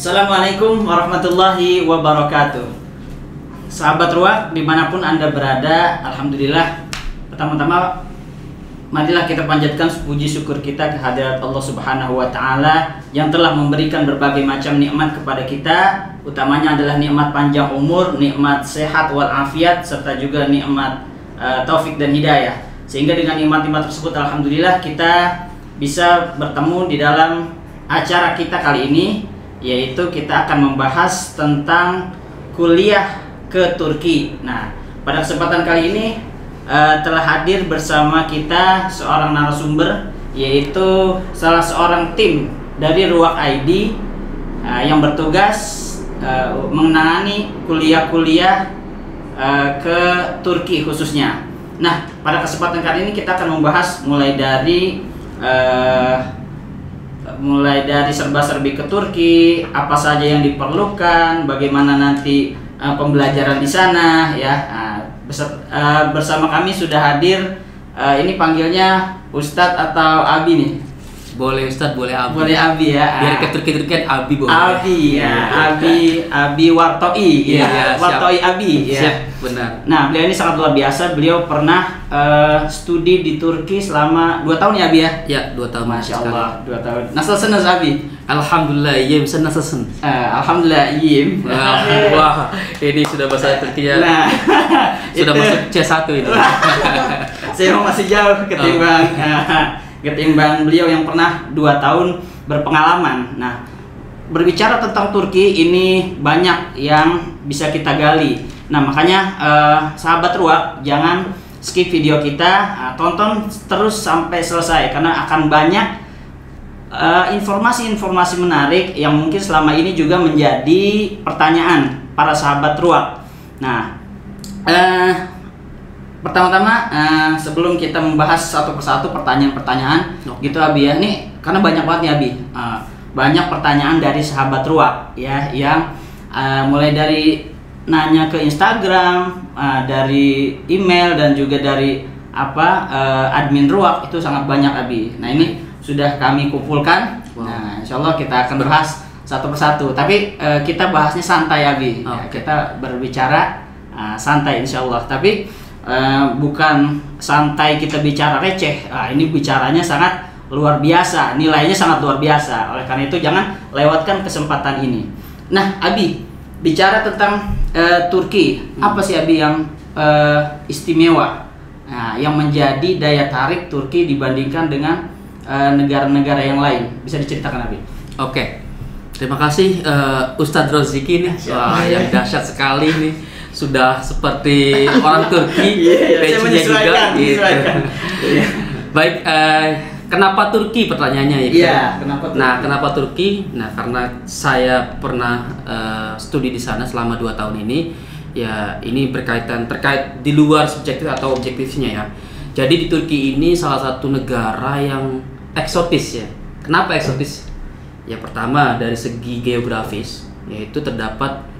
Assalamualaikum warahmatullahi wabarakatuh. Sahabat Ruwak dimanapun Anda berada, alhamdulillah. Pertama-tama marilah kita panjatkan puji syukur kita kehadirat Allah Subhanahu wa taala yang telah memberikan berbagai macam nikmat kepada kita, utamanya adalah nikmat panjang umur, nikmat sehat wal afiat, serta juga nikmat taufik dan hidayah. Sehingga dengan nikmat-nikmat tersebut alhamdulillah kita bisa bertemu di dalam acara kita kali ini, yaitu kita akan membahas tentang kuliah ke Turki. Nah, pada kesempatan kali ini telah hadir bersama kita seorang narasumber, yaitu salah seorang tim dari Ruwak ID yang bertugas menangani kuliah-kuliah ke Turki khususnya. Nah, pada kesempatan kali ini kita akan membahas mulai dari serba-serbi ke Turki, apa saja yang diperlukan, bagaimana nanti pembelajaran di sana ya. Bersama kami sudah hadir, ini panggilnya Ustadz atau Abi nih? Boleh Ustadz, boleh Abi. Boleh Abi ya. Biar ke Turki-Turkian Abi boleh. Abi ya, Abi Wartoi ya, Wartoi Abi ya. Siap, benar. Nah, beliau ini sangat luar biasa. Beliau pernah studi di Turki selama 2 tahun ya Abi ya? Ya, 2 tahun. Masya Allah, 2 tahun. Nasılsın Abi? Alhamdulillah, iya bisa nasılsın. Alhamdulillah, iyim. Wah, ini sudah bahasa Turki ya. Nah, sudah masuk C1 ini. Saya masih jauh ketimbang beliau yang pernah 2 tahun berpengalaman. Nah, berbicara tentang Turki ini banyak yang bisa kita gali. Nah, makanya sahabat Ruwak jangan skip video kita, tonton terus sampai selesai karena akan banyak informasi-informasi menarik yang mungkin selama ini juga menjadi pertanyaan para sahabat Ruwak. Nah, pertama-tama sebelum kita membahas satu persatu pertanyaan-pertanyaan gitu Abi ya, nih karena banyak banget nih Abi, banyak pertanyaan dari sahabat Ruwak ya, yang mulai dari nanya ke Instagram, dari email dan juga dari admin Ruwak, itu sangat banyak Abi. Nah, ini sudah kami kumpulkan. Nah, insya Allah kita akan bahas satu persatu, tapi kita bahasnya santai Abi. Ya, kita berbicara santai insya Allah, tapi bukan santai kita bicara receh. Ini bicaranya sangat luar biasa, nilainya sangat luar biasa. Oleh karena itu jangan lewatkan kesempatan ini. Nah, Abi, bicara tentang Turki, apa sih Abi yang istimewa, yang menjadi daya tarik Turki dibandingkan dengan negara-negara yang lain? Bisa diceritakan Abi? Oke, terima kasih Ustadz Roziki nih. Wah, yang dahsyat sekali nih. Sudah seperti orang Turki, pecinya juga. Gitu. Baik, kenapa Turki pertanyaannya ya? Iya, kenapa Turki? Nah, kenapa Turki? Nah, karena saya pernah studi di sana selama 2 tahun ini. Ya, ini terkait di luar subjektif atau objektifnya ya. Jadi di Turki ini salah satu negara yang eksotis ya. Kenapa eksotis? Ya, pertama dari segi geografis, yaitu terdapat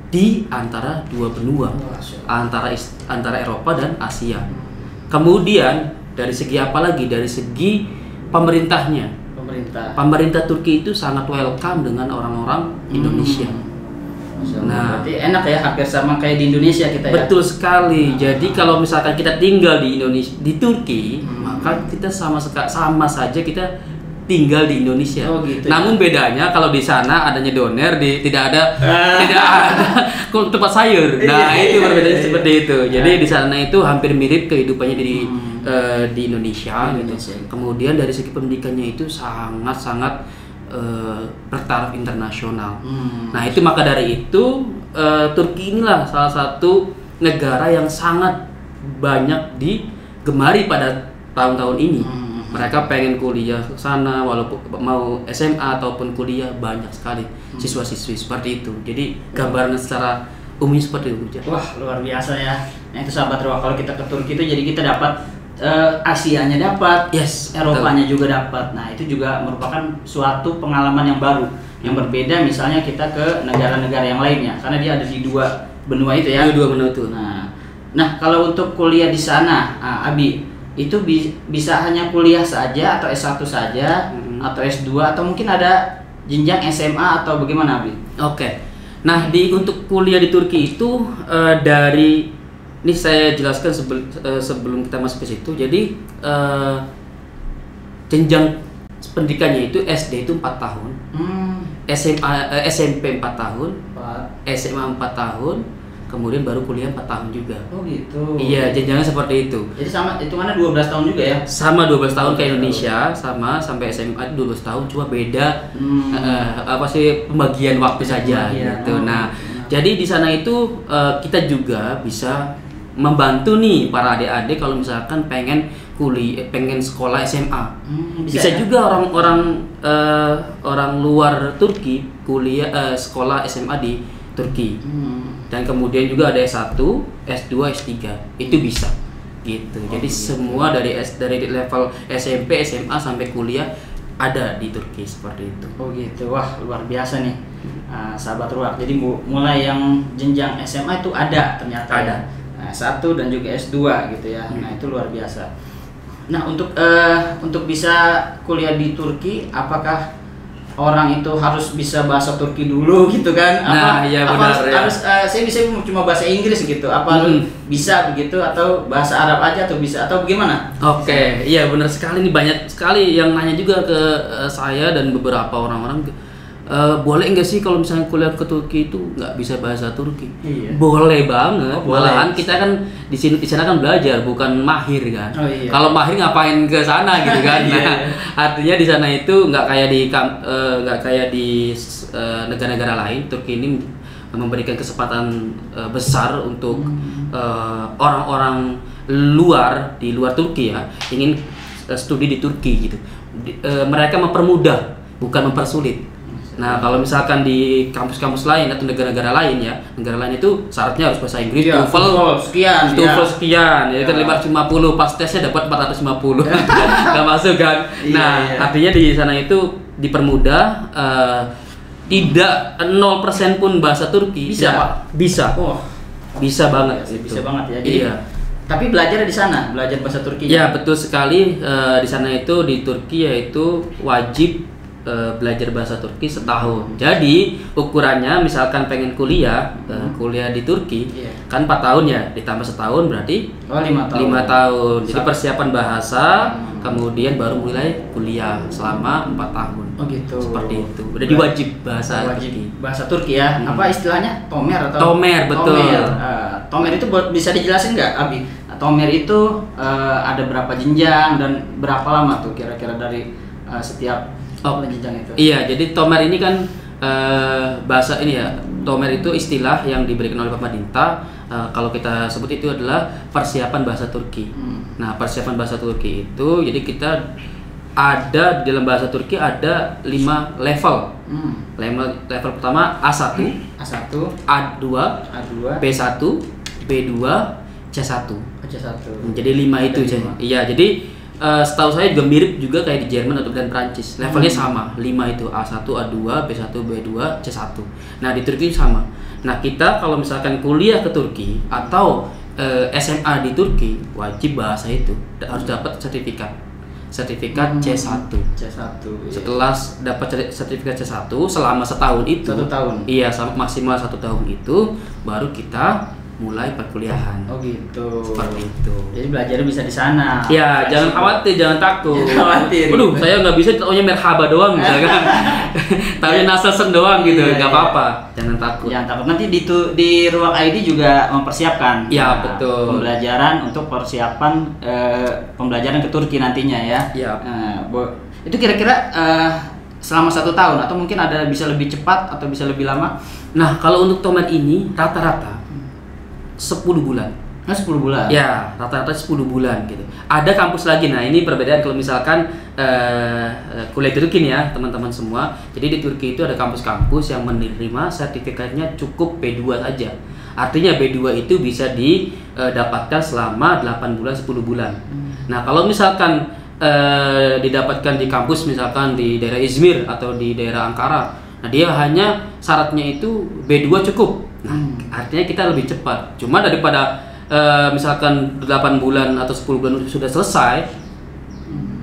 di antara 2 benua, antara Eropa dan Asia. Kemudian dari segi apa lagi? Dari segi pemerintahnya. Pemerintah Turki itu sangat welcome dengan orang-orang Indonesia. Nah, berarti enak ya, hampir sama kayak di Indonesia kita ya. Betul sekali. Jadi kalau misalkan kita tinggal di Indonesia, di Turki, maka kita sama saja kita tinggal di Indonesia. Oh, gitu. Namun bedanya kalau di sana adanya doner, tidak ada tempat sayur. Nah, itu perbedaannya seperti itu. Jadi di sana itu hampir mirip kehidupannya di Indonesia gitu. Kemudian dari segi pendidikannya itu sangat-sangat bertaraf internasional. Nah, itu maka dari itu Turki inilah salah satu negara yang sangat banyak digemari pada tahun-tahun ini. Mereka pengen kuliah ke sana, walaupun mau SMA ataupun kuliah, banyak sekali siswa-siswi seperti itu. Jadi gambaran secara umumnya seperti itu. Wah, luar biasa ya. Nah, itu sahabat Ruwak, kalau kita ke Turki itu jadi kita dapat Asianya dapat, Eropanya juga dapat. Nah, itu juga merupakan suatu pengalaman yang baru, yang berbeda misalnya kita ke negara-negara yang lainnya, karena dia ada di 2 benua itu ya. 2 benua itu. Nah, kalau untuk kuliah di sana, Abi, itu bisa hanya kuliah saja atau S1 saja atau S2 atau mungkin ada jenjang SMA atau bagaimana, Abi? Oke. Nah, untuk kuliah di Turki itu dari ini saya jelaskan sebelum kita masuk ke situ. Jadi jenjang pendidikannya itu SD itu 4 tahun. SMP 4 tahun, SMA 4 tahun, kemudian baru kuliah 4 tahun juga. Oh gitu. Iya, jenjangnya seperti itu. Jadi sama hitungannya 12 tahun juga ya? Sama 12 tahun kayak Indonesia, sama sampai SMA 12 tahun, cuma beda apa sih pembagian waktu saja gitu. Nah, jadi di sana itu kita juga bisa membantu nih para adik-adik kalau misalkan pengen pengen sekolah SMA. Bisa ya? Juga orang luar Turki kuliah sekolah SMA di Turki. Dan kemudian juga ada S1, S2, S3. Itu bisa. Gitu. Jadi semua dari level SMP, SMA sampai kuliah ada di Turki seperti itu. Oh gitu. Wah, luar biasa nih. Sahabat Ruak. Jadi mulai yang jenjang SMA itu ada ternyata. Ada. S1 dan juga S2 gitu ya. Nah, itu luar biasa. Nah, untuk bisa kuliah di Turki, apakah orang itu harus bisa bahasa Turki dulu gitu kan? Nah, iya benar. Saya bisa cuma bahasa Inggris gitu. Apa bisa begitu atau bahasa Arab aja atau bisa atau bagaimana? Oke, iya benar sekali nih, banyak sekali yang nanya juga ke saya dan beberapa orang-orang. Boleh nggak sih kalau misalnya kuliah ke Turki itu nggak bisa bahasa Turki? Iya. Boleh banget. Malahan boleh. kita kan di sana kan belajar, bukan mahir kan. Oh, iya. Kalau mahir ngapain ke sana gitu kan? Iya, Nah, artinya di sana itu nggak kayak di negara-negara lain. Turki ini memberikan kesempatan besar untuk orang-orang di luar Turki ya, ingin studi di Turki gitu. Mereka mempermudah, bukan mempersulit. Nah, kalau misalkan di kampus-kampus lain atau negara-negara lain ya, negara lain itu syaratnya harus bahasa Inggris, ya, TOEFL sekian, ya kan 550, pas tesnya dapat 450, nggak masuk kan? Nah, artinya di sana itu dipermudah, tidak 0% pun bahasa Turki. Bisa. Bisa. Oh, bisa banget. Bisa banget ya. Jadi, iya. Tapi belajar di sana, belajar bahasa Turki. Ya, betul sekali. Di sana itu di Turki yaitu wajib belajar bahasa Turki setahun. Jadi ukurannya misalkan pengen kuliah di Turki, kan 4 tahun ya, ditambah setahun berarti 5 tahun. 5 tahun. Jadi persiapan bahasa, kemudian baru mulai kuliah selama 4 tahun. Oh gitu. Seperti itu. Udah diwajib bahasa Turki. Bahasa Turki ya. Apa istilahnya? Tomer atau? Tomer, betul. Tomer itu bisa dijelasin nggak, Abi? Tomer itu ada berapa jenjang dan berapa lama tuh kira-kira dari setiap jenjang itu? Iya, jadi Tomer ini kan bahasa ini ya. Tomer itu istilah yang diberikan oleh pemerintah. Kalau kita sebut itu adalah persiapan bahasa Turki. Nah, persiapan bahasa Turki itu, jadi kita ada di dalam bahasa Turki ada 5 level. Level pertama A1, A2, B1, B2, C1. Jadi 5 itu. Iya, jadi setahu saya juga mirip juga kayak di Jerman atau dan Prancis. Levelnya sama, 5 itu A1, A2, B1, B2, C1. Nah, di Turki sama. Nah, kita kalau misalkan kuliah ke Turki atau SMA di Turki, wajib bahasa itu harus dapat sertifikat C1. Setelah dapat sertifikat C1 selama setahun itu, 1 tahun. Iya, maksimal 1 tahun itu baru kita mulai perkuliahan. Oh gitu. Seperti itu. Jadi belajarnya bisa di sana. Ya, jangan khawatir, jangan takut. Jangan khawatir. Waduh, saya nggak bisa taunya merhaba doang misalkan. Taunya nasasen doang gitu, nggak apa-apa. Jangan takut. Jangan takut. Nanti di ruang ID juga mempersiapkan. Ya, betul. Pembelajaran untuk persiapan pembelajaran ke Turki nantinya ya. Ya. Itu kira-kira selama 1 tahun atau mungkin ada bisa lebih cepat atau bisa lebih lama? Nah, kalau untuk Tomer ini rata-rata 10 bulan. Nah, 10 bulan? Ya, rata-rata 10 bulan gitu. Ada kampus lagi, nah ini perbedaan kalau misalkan kuliah di Turki nih ya teman-teman semua. Jadi di Turki itu ada kampus-kampus yang menerima sertifikatnya cukup B2 saja. Artinya B2 itu bisa didapatkan selama 8 bulan, 10 bulan. Nah, kalau misalkan didapatkan di kampus misalkan di daerah Izmir atau di daerah Ankara, nah dia hanya syaratnya itu B2 cukup. Nah, artinya kita lebih cepat. Cuma daripada misalkan 8 bulan atau 10 bulan sudah selesai,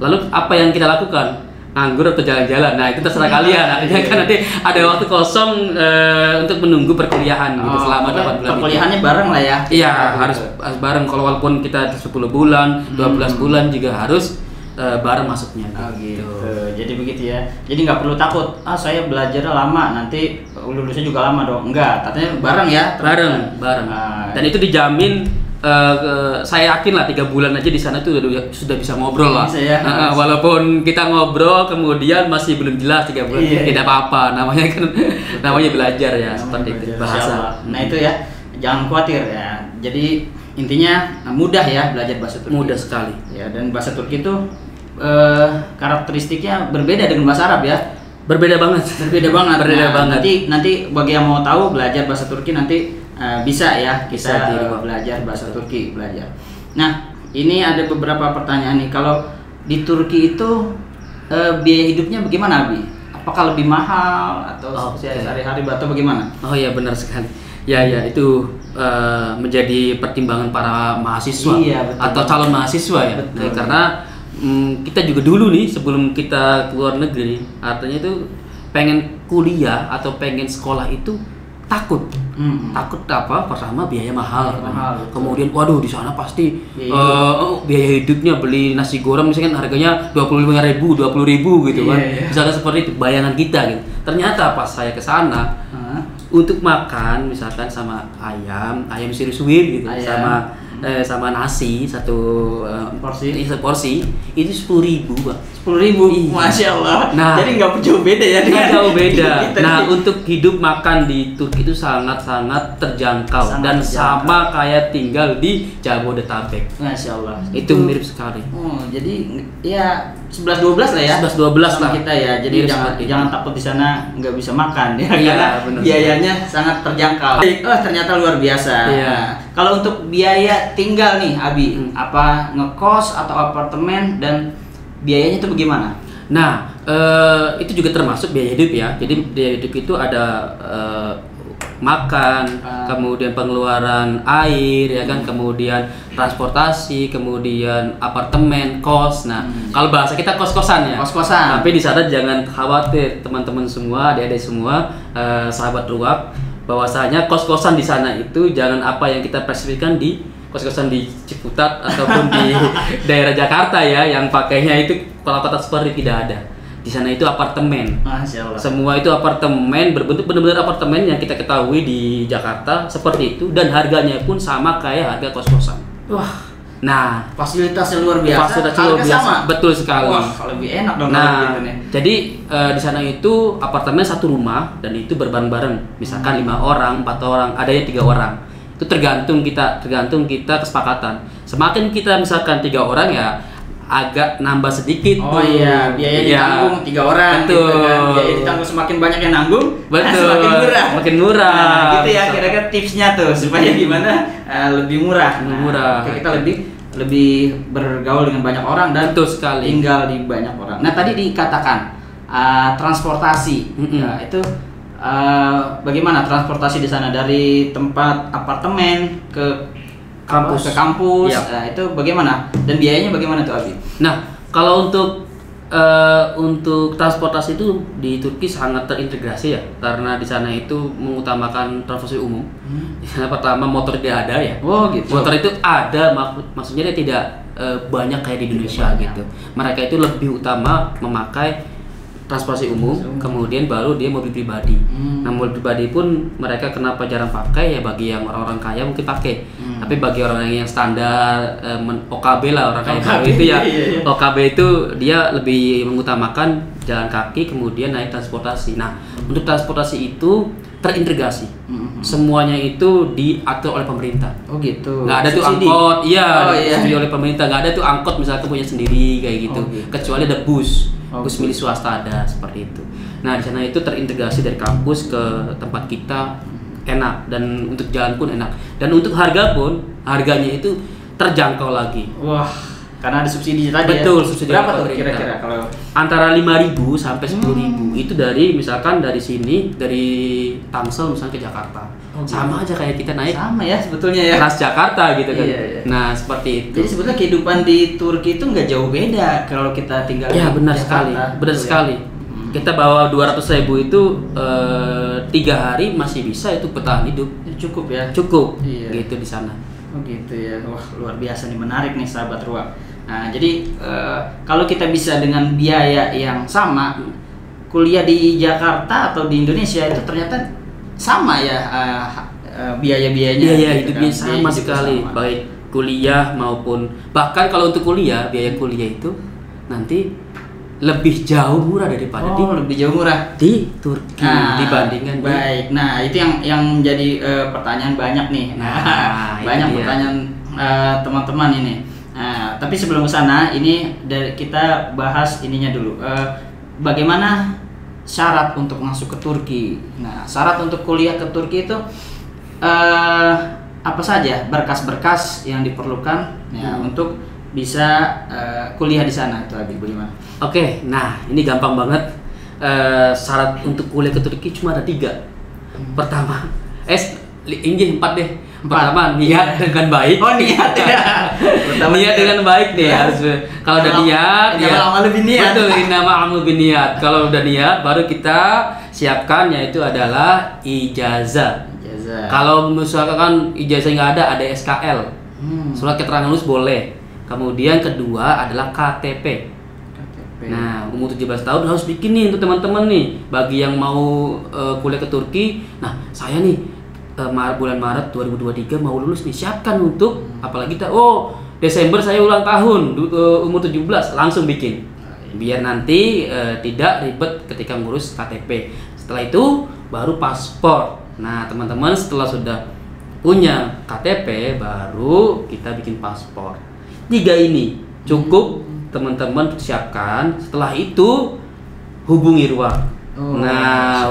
lalu apa yang kita lakukan? nganggur atau jalan-jalan. Nah itu terserah kalian. Artinya kan nanti ada waktu kosong untuk menunggu perkuliahan gitu selama 8 bulan. Perkuliahannya bareng lah ya. Iya harus bareng. Kalau walaupun kita 10 bulan, 12 bulan juga harus bareng masuknya. Oh gitu. Jadi begitu ya. Jadi nggak perlu takut. Saya belajarnya lama, nanti lulusnya juga lama dong. Enggak, katanya bareng ya. Bareng. Dan itu dijamin. Saya yakin lah 3 bulan aja di sana tuh sudah bisa ngobrol lah. Bisa ya. Walaupun kita ngobrol kemudian masih belum jelas 3 bulan, tidak apa-apa. Namanya kan namanya belajar ya, seperti itu bahasa. Nah itu ya, jangan khawatir ya. Jadi intinya mudah ya belajar bahasa Turki. Mudah sekali. Ya, dan bahasa Turki itu karakteristiknya berbeda dengan bahasa Arab ya. Berbeda banget. Nanti bagi yang mau tahu belajar bahasa Turki nanti bisa ya kita belajar bahasa Turki Nah, ini ada beberapa pertanyaan nih. Kalau di Turki itu biaya hidupnya bagaimana, Abi? Apakah lebih mahal atau sehari-hari atau bagaimana? Oh iya benar sekali. Ya itu menjadi pertimbangan para mahasiswa atau calon mahasiswa ya. Nah, karena kita juga dulu nih sebelum kita keluar negeri, artinya itu pengen kuliah atau pengen sekolah itu takut apa? Pertama biaya mahal. Kemudian waduh di sana pasti biaya hidupnya beli nasi goreng misalkan harganya 25.000, 20.000 gitu kan. Misalnya seperti itu bayangan kita gitu. Ternyata pas saya ke sana untuk makan misalkan sama ayam siri-suwir gitu, sama nasi satu porsi itu 10.000 Pak. 10.000, Masya Allah. Nah, jadi nggak jauh beda ya? Nggak jauh beda. Nah, untuk hidup makan di Turki itu sangat terjangkau dan sama kayak tinggal di Jabodetabek. Masya Allah. Itu mirip sekali. Oh, jadi ya 11-12 lah ya. 11-12 lah kita ya. Jadi jangan takut di sana nggak bisa makan ya. Karena biayanya sangat terjangkau. Ternyata luar biasa. Nah, kalau untuk biaya tinggal nih, Abi, apa ngekos atau apartemen dan biayanya itu bagaimana? Nah, itu juga termasuk biaya hidup ya. Jadi biaya hidup itu ada makan, kemudian pengeluaran air ya kan, kemudian transportasi, kemudian apartemen, kos. Nah, kalau bahasa kita kos-kosan ya. Kos-kosan. Tapi di sana jangan khawatir teman-teman semua, adik-adik semua, sahabat ruak, bahwasanya kos-kosan di sana itu jangan apa yang kita persepsikan di kos-kosan di Ciputat ataupun di daerah Jakarta ya, yang pakainya itu kota-kota seperti tidak ada. Di sana itu apartemen. Masya Allah. Semua itu apartemen berbentuk benar-benar apartemen yang kita ketahui di Jakarta seperti itu, dan harganya pun sama kayak harga kos-kosan. Wah. Nah, fasilitasnya luar biasa. Fasilitasnya luar biasa. Sama. Betul sekali. Wah, lebih enak dong nah, gitu nih. Jadi di sana itu apartemen satu rumah dan itu berbareng-bareng. Misalkan 5 orang, 4 orang, adanya 3 orang. Itu tergantung kita kesepakatan. Semakin kita misalkan 3 orang ya agak nambah sedikit. Oh iya, biaya ditanggung 3 orang. Betul. Gitu kan. Biaya ditanggung semakin banyak yang nanggung, betul. Semakin murah. Makin murah. Nah, gitu ya kira-kira tipsnya tuh supaya gimana lebih murah. Murah. Kita lebih bergaul dengan banyak orang dan betul sekali. Tinggal di banyak orang. Nah, tadi dikatakan transportasi. Nah, itu bagaimana transportasi di sana dari tempat apartemen ke kampus? Ya. Nah, itu bagaimana? Dan biayanya bagaimana tuh, Abi? Nah, kalau untuk transportasi itu di Turki sangat terintegrasi ya, karena di sana itu mengutamakan transportasi umum. Di sana pertama motor tidak ada ya. Oh gitu. Motor itu ada, maksudnya dia tidak banyak kayak di Indonesia gitu. Mereka itu lebih utama memakai transportasi umum, kemudian baru dia mobil pribadi. Nah, mobil pribadi pun mereka kenapa jarang pakai ya, bagi yang orang-orang kaya mungkin pakai. Tapi bagi orang yang standar OKB lah, orang kaya baru itu ya. OKB itu dia lebih mengutamakan jalan kaki kemudian naik transportasi. Nah, untuk transportasi itu terintegrasi. Semuanya itu diatur oleh pemerintah. Oh gitu. Nggak ada tuh angkot, disubsidi oleh pemerintah. Nggak ada tuh angkot misalkan punya sendiri kayak gitu. Kecuali ada bus milik swasta ada seperti itu. Nah, di sana itu terintegrasi dari kampus ke tempat kita, enak, dan untuk jalan pun enak. Dan untuk harga pun harganya itu terjangkau lagi. Wah. Karena ada subsidi tadi. Betul, ya. subsidi Berapa tuh pemerintah. kira-kira kalau Antara 5.000 sampai 10.000 itu dari misalkan dari sini dari Tangsel misalnya ke Jakarta. Oh, gitu. Sama aja kayak kita naik sama ya sebetulnya ya. Transjakarta gitu kan. Iya, iya. Nah, seperti itu. Jadi sebetulnya kehidupan di Turki itu nggak jauh beda kalau kita tinggal Ya, di benar Jakarta. sekali. Benar Betul ya? sekali. Kita bawa 200.000 itu 3 hari masih bisa itu bertahan hidup. Cukup ya. Cukup. Iya. Gitu di sana. Oh gitu ya, wah luar biasa nih, menarik nih sahabat ruang. Nah jadi kalau kita bisa dengan biaya yang sama, kuliah di Jakarta atau di Indonesia itu ternyata sama ya biaya-biayanya. Biaya gitu hidupnya kan. sama Biaya hidup sekali, sama. baik kuliah maupun bahkan kalau untuk kuliah biaya kuliah itu nanti lebih jauh murah daripada lebih jauh murah di Turki dibandingkan baik. Nah itu yang jadi pertanyaan banyak nih. Nah, banyak itu dia. pertanyaan teman-teman ini. Nah, tapi sebelum ke sana ini dari kita bahas ininya dulu. Bagaimana syarat untuk masuk ke Turki? Nah, syarat untuk kuliah ke Turki itu apa saja berkas-berkas yang diperlukan ya, untuk bisa kuliah di sana itu Abi, bagaimana? Oke, nah ini gampang banget. Syarat untuk kuliah ke Turki cuma ada 3. Pertama, ini 4 deh. Pertama, niat dengan baik. Oh, niat ya. Pertama, niat dengan baik nih harus. Kalau udah niat, amal lebih niat. Betul, nama amal lebih niat. Kalau udah niat, baru kita siapkan yaitu adalah ijazah. Kalau misalkan ijazah nggak ada SKL. Surat keterangan lulus boleh. Kemudian kedua adalah KTP. Nah, umur 17 tahun harus bikin nih untuk teman-teman nih. Bagi yang mau kuliah ke Turki, nah saya nih bulan Maret 2023 mau lulus nih, siapkan untuk apalagi kita Desember saya ulang tahun umur 17 langsung bikin. Biar nanti tidak ribet ketika ngurus KTP. Setelah itu baru paspor. Nah, teman-teman setelah sudah punya KTP baru kita bikin paspor. 3 ini cukup teman-teman siapkan. Setelah itu hubungi Ruwak.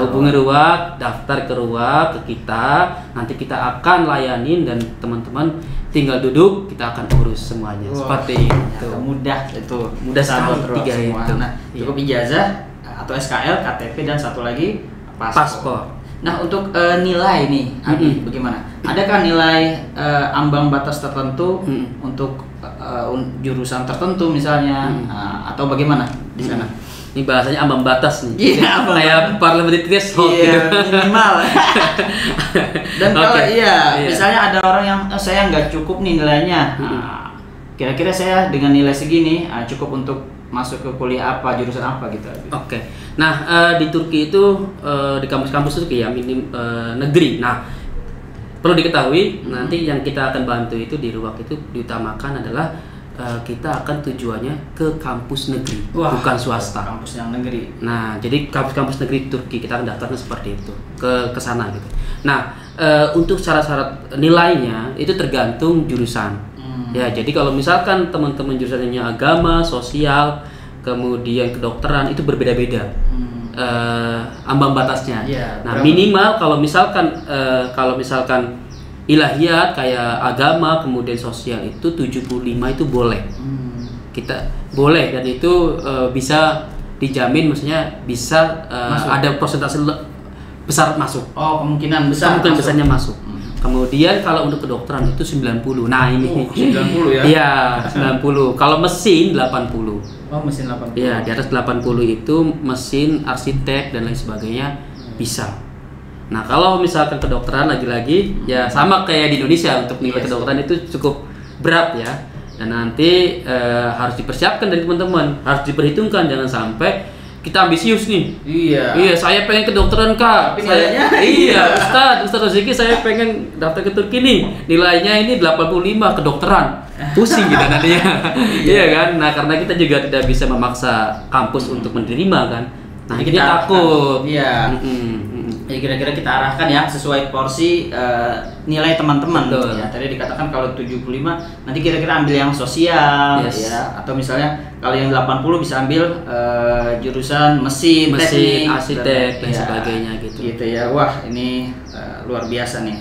Hubungi Ruwak, daftar ke Ruwak ke kita. Nanti kita akan layanin dan teman-teman tinggal duduk, kita akan urus semuanya. Seperti itu. Mudah itu. Mudah sahabat sekali, Ruwak 3 semua. itu. Nah, cukup ijazah atau SKL, KTP dan satu lagi paspor. Nah, untuk nilai nih, Abi, bagaimana? Adakah nilai ambang batas tertentu untuk jurusan tertentu misalnya, atau bagaimana di sana? Ini bahasanya ambang batas nih. Iya, kayak parliamentary threshold iya, gitu. minimal. Dan kalau Iya. misalnya ada orang yang saya nggak cukup nih nilainya, kira-kira saya dengan nilai segini cukup untuk masuk ke kuliah apa, jurusan apa gitu. Oke. Nah, di Turki itu di kampus-kampus Turki ya negeri. Nah, perlu diketahui nanti yang kita akan bantu itu di Ruwak itu diutamakan adalah kita akan tujuannya ke kampus negeri, bukan swasta. Kampus yang negeri. Nah, jadi kampus-kampus negeri Turki kita akan daftarkan seperti itu ke sana gitu. Nah, untuk syarat-syarat nilainya itu tergantung jurusan. Ya, jadi kalau misalkan teman-teman jurusannya agama, sosial, kemudian kedokteran itu berbeda-beda ambang batasnya. Nah, minimal kalau misalkan ilahiyat kayak agama kemudian sosial itu 75 itu boleh. Kita boleh dan itu bisa dijamin, maksudnya bisa ada persentase besar masuk. Kemungkinan besar. Kemungkinan besarnya masuk. Kemudian kalau untuk kedokteran itu 90. Nah, ini 90 ya. Iya, 90. Kalau mesin 80. Mesin 80. Iya, di atas 80 itu mesin, arsitek dan lain sebagainya bisa. Nah, kalau misalkan kedokteran lagi-lagi ya sama kayak di Indonesia, untuk nilai kedokteran itu cukup berat ya. Dan nanti harus dipersiapkan dari teman-teman, harus diperhitungkan, jangan sampai kita ambisius nih. Iya, saya pengen kedokteran Kak. Iya, Ustadz Roziki saya pengen daftar ke Turki nih. Nilainya ini 85 kedokteran. Pusing gitu nantinya. Iya kan? Nah, karena kita juga tidak bisa memaksa kampus untuk menerima kan. Nah, kita takut. Iya. Ya kira-kira kita arahkan ya sesuai porsi nilai teman-teman. Ya, tadi dikatakan kalau 75 nanti kira-kira ambil yang sosial ya, atau misalnya kalau yang 80 bisa ambil jurusan mesin, teknik, arsitek dan sebagainya gitu. Gitu ya. Wah, ini luar biasa nih.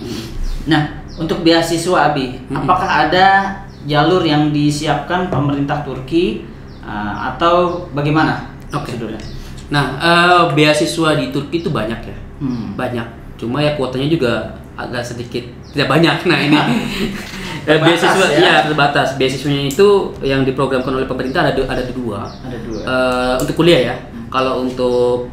Nah, untuk beasiswa Abi, apakah ada jalur yang disiapkan pemerintah Turki atau bagaimana prosedurnya? Nah, beasiswa di Turki itu banyak ya, banyak. Cuma ya kuotanya juga agak sedikit tidak banyak. Nah ini beasiswa ya terbatas. Beasiswanya itu yang diprogramkan oleh pemerintah ada dua. Ada dua. Untuk kuliah ya. Kalau untuk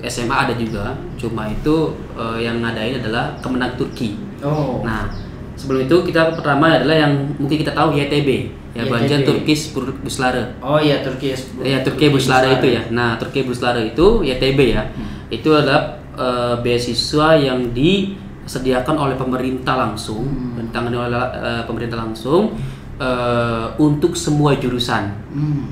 SMA ada juga. Cuma itu yang ngadain adalah Kemenag Turki. Oh. Nah sebelum itu kita pertama adalah yang mungkin kita tahu YTB. Ya, Banjar Turkish Buslare. Oh iya, Turkish. Ya, Turki Buslare itu ya. Nah, Turki Buslare itu YTB ya. Itu adalah beasiswa yang disediakan oleh pemerintah langsung, ditangani oleh pemerintah langsung untuk semua jurusan.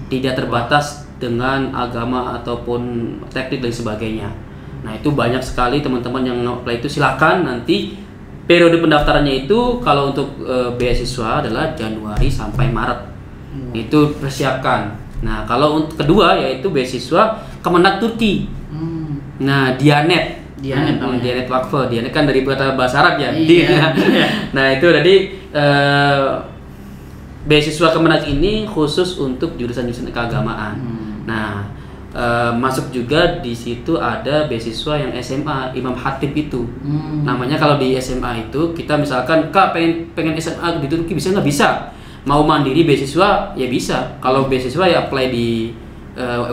Tidak terbatas dengan agama ataupun teknik dan sebagainya. Nah, itu banyak sekali teman-teman yang apply itu, silakan nanti. Periode pendaftarannya itu kalau untuk beasiswa adalah Januari sampai Maret. Itu persiapkan. Nah, kalau untuk kedua yaitu beasiswa Kemenag Turki. Nah, Diyanet Vakfı. Diyanet kan dari bahasa Arab ya. Iya. Nah, itu tadi beasiswa Kemenag ini khusus untuk jurusan-jurusan keagamaan. Nah, masuk juga di situ ada beasiswa yang SMA Imam Khatib itu. Namanya kalau di SMA itu kita misalkan Kak pengen SMA di Turki bisa nggak? Bisa. Mau mandiri beasiswa ya bisa. Kalau beasiswa ya apply di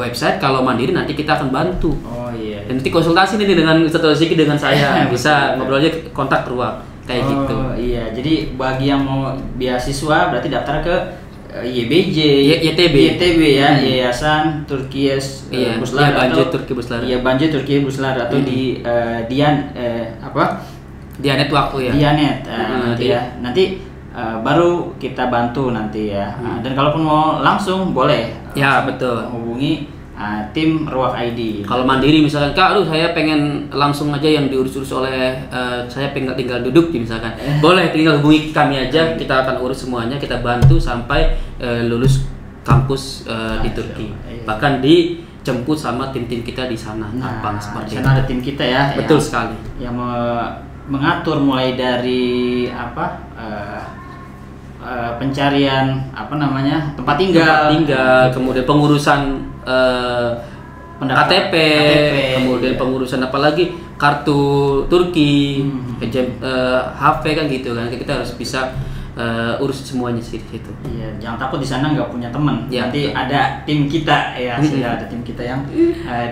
website. Kalau mandiri nanti kita akan bantu. Oh iya. Dan nanti konsultasi nih dengan Ustaz Ziki dengan saya bisa ngobrol aja, kontak Ruang kayak gitu. Oh iya. Jadi bagi yang mau beasiswa berarti daftar ke YBJ, YTB ya, Yayasan Turkish Buslare Banjar atau Turki Buslare. Iya, Banjar Turki Buslare atau di Diyanet Vakfı ya. Diyanet. Nanti baru kita bantu nanti ya. Dan kalaupun mau langsung boleh. Ya, betul. Hubungi tim Ruang ID. Kalau mandiri misalkan Kak, saya pengen langsung aja yang diurus-urus oleh saya pengen tinggal duduk misalkan. Boleh, tinggal hubungi kami aja, kita akan urus semuanya, kita bantu sampai lulus kampus di Turki. Bahkan dijemput sama tim-tim kita di sana. Seperti sana ada tim kita ya. Betul sekali. Yang mengatur mulai dari pencarian tempat tinggal, kemudian pengurusan KTP, kemudian pengurusan apalagi kartu Turki, HP kan gitu kan, kita harus bisa urus semuanya sih di situ. Iya, jangan takut di sana nggak punya teman. Ya, nanti ada tim kita ya, sudah ada tim kita yang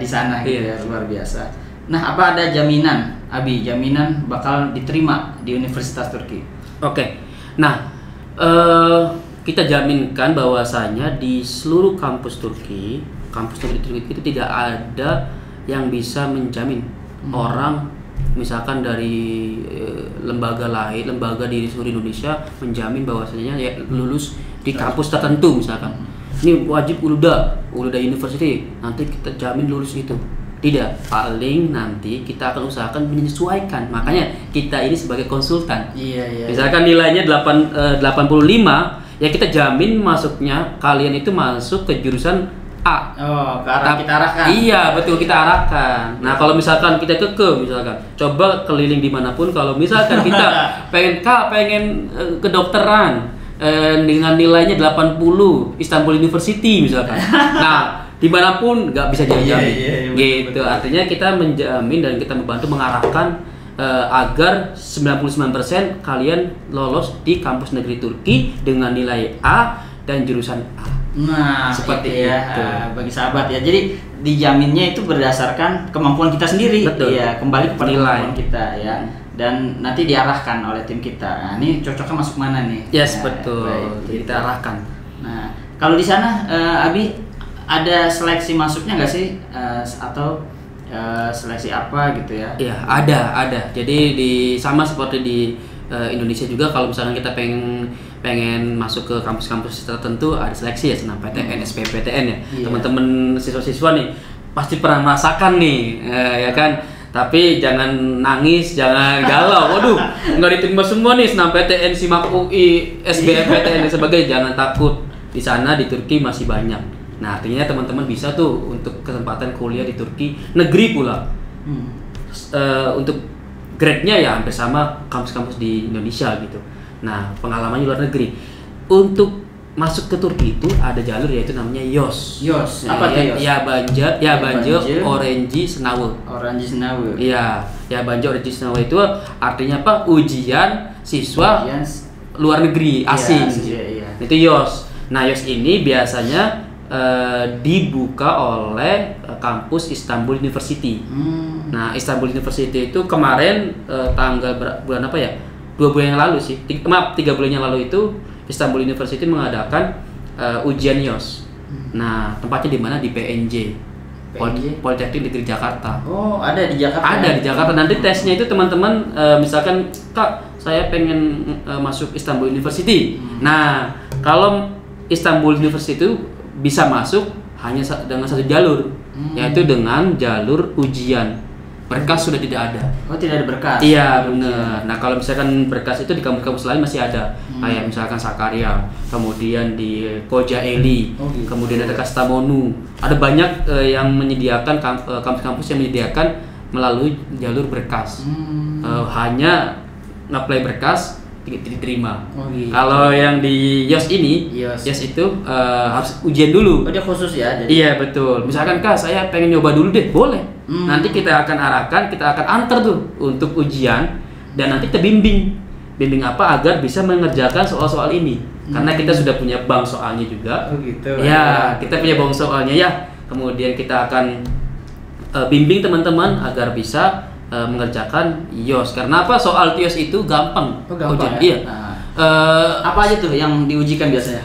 di sana gitu ya, luar biasa. Nah, apa ada jaminan, Abi? Jaminan bakal diterima di Universitas Turki? Oke. Nah, kita jaminkan bahwasanya di seluruh kampus Turki itu tidak ada yang bisa menjamin orang misalkan dari lembaga di seluruh Indonesia menjamin bahwasanya ya lulus di kampus tertentu misalkan. Ini wajib Uluda University, nanti kita jamin lulus itu. Tidak, paling nanti kita akan usahakan menyesuaikan. Makanya kita ini sebagai konsultan. Iya. Misalkan nilainya 85, ya kita jamin masuknya kalian itu masuk ke jurusan A. Oh, ke arah kita arahkan. Iya, betul, kita arahkan. Nah, kalau misalkan kita misalkan coba keliling dimanapun, kalau misalkan kita pengen kedokteran dengan nilainya 80 Istanbul University misalkan. Nah, dimanapun nggak bisa dijamin. Gitu. Betul. Artinya kita menjamin dan kita membantu mengarahkan agar 99% kalian lolos di kampus negeri Turki dengan nilai A dan jurusan A. Nah, seperti itu ya, bagi sahabat ya. Jadi dijaminnya itu berdasarkan kemampuan kita sendiri. Betul. Ya, kembali kepada nilai kemampuan kita ya. Dan nanti diarahkan oleh tim kita. Nah, ini cocoknya masuk mana nih? Yes, nah, betul. Baik, kita arahkan. Nah, kalau di sana Abi ada seleksi masuknya nggak sih atau seleksi apa gitu ya? Iya, ada. Jadi sama seperti di Indonesia juga, kalau misalkan kita pengen masuk ke kampus-kampus tertentu ada seleksi ya, SNMPTN, SBMPTN ya. Iya. Teman-teman siswa-siswa nih pasti pernah merasakan nih, ya kan. Tapi jangan nangis, jangan galau. Waduh, nggak diterima semua nih SNMPTN, SIMAK UI, SBMPTN dan sebagainya. Jangan takut, di sana di Turki masih banyak. Nah, artinya teman-teman bisa tuh untuk kesempatan kuliah di Turki negeri pula. Untuk grade-nya ya hampir sama kampus-kampus di Indonesia gitu. Nah, pengalamannya luar negeri. Untuk masuk ke Turki itu ada jalur yaitu namanya YOS. YOS. Nah, Apa tuh YOS? Yabancı Öğrenci Sınavı. Öğrenci Sınavı. Iya, Yabancı Öğrenci Sınavı itu artinya apa? Ujian siswa luar negeri, asing. Iya. Itu YOS. Nah, YOS ini biasanya dibuka oleh kampus Istanbul University. Nah, Istanbul University itu kemarin bulan apa ya? 2 bulan yang lalu sih. 3 bulan yang lalu itu Istanbul University mengadakan ujian YOS. Nah, tempatnya di mana? Di PNJ. Politeknik Negeri Jakarta. Oh, ada di Jakarta. Ada di Jakarta. Nanti tesnya itu teman-teman misalkan, Kak, saya pengen masuk Istanbul University. Nah, kalau Istanbul University itu bisa masuk hanya dengan satu jalur, yaitu dengan jalur ujian. Berkas sudah tidak ada. Oh, tidak ada berkas. Iya, benar. Nah, kalau misalkan berkas itu di kampus-kampus lain masih ada. Kayak misalkan Sakarya, kemudian di Kocaeli, gitu. Kemudian ada Kastamonu. Ada banyak yang menyediakan kampus-kampus yang menyediakan melalui jalur berkas. Hanya nge-apply berkas diterima. Gitu. Kalau yang di YOS ini, YOS itu harus ujian dulu. Oh, dia khusus ya. Jadi... Iya, betul. Misalkan, Kak, saya pengen nyoba dulu deh, boleh. Nanti kita akan arahkan, kita akan antar tuh untuk ujian, dan nanti kita bimbing apa agar bisa mengerjakan soal-soal ini. Karena kita sudah punya bank soalnya juga. Oh, gitu. Ya, kita punya bank soalnya ya. Kemudian kita akan bimbing teman-teman agar bisa mengerjakan YOS. Karena apa? Soal YOS itu gampang. Oh, gampang ya? Iya. Nah, apa aja tuh yang diujikan biasanya?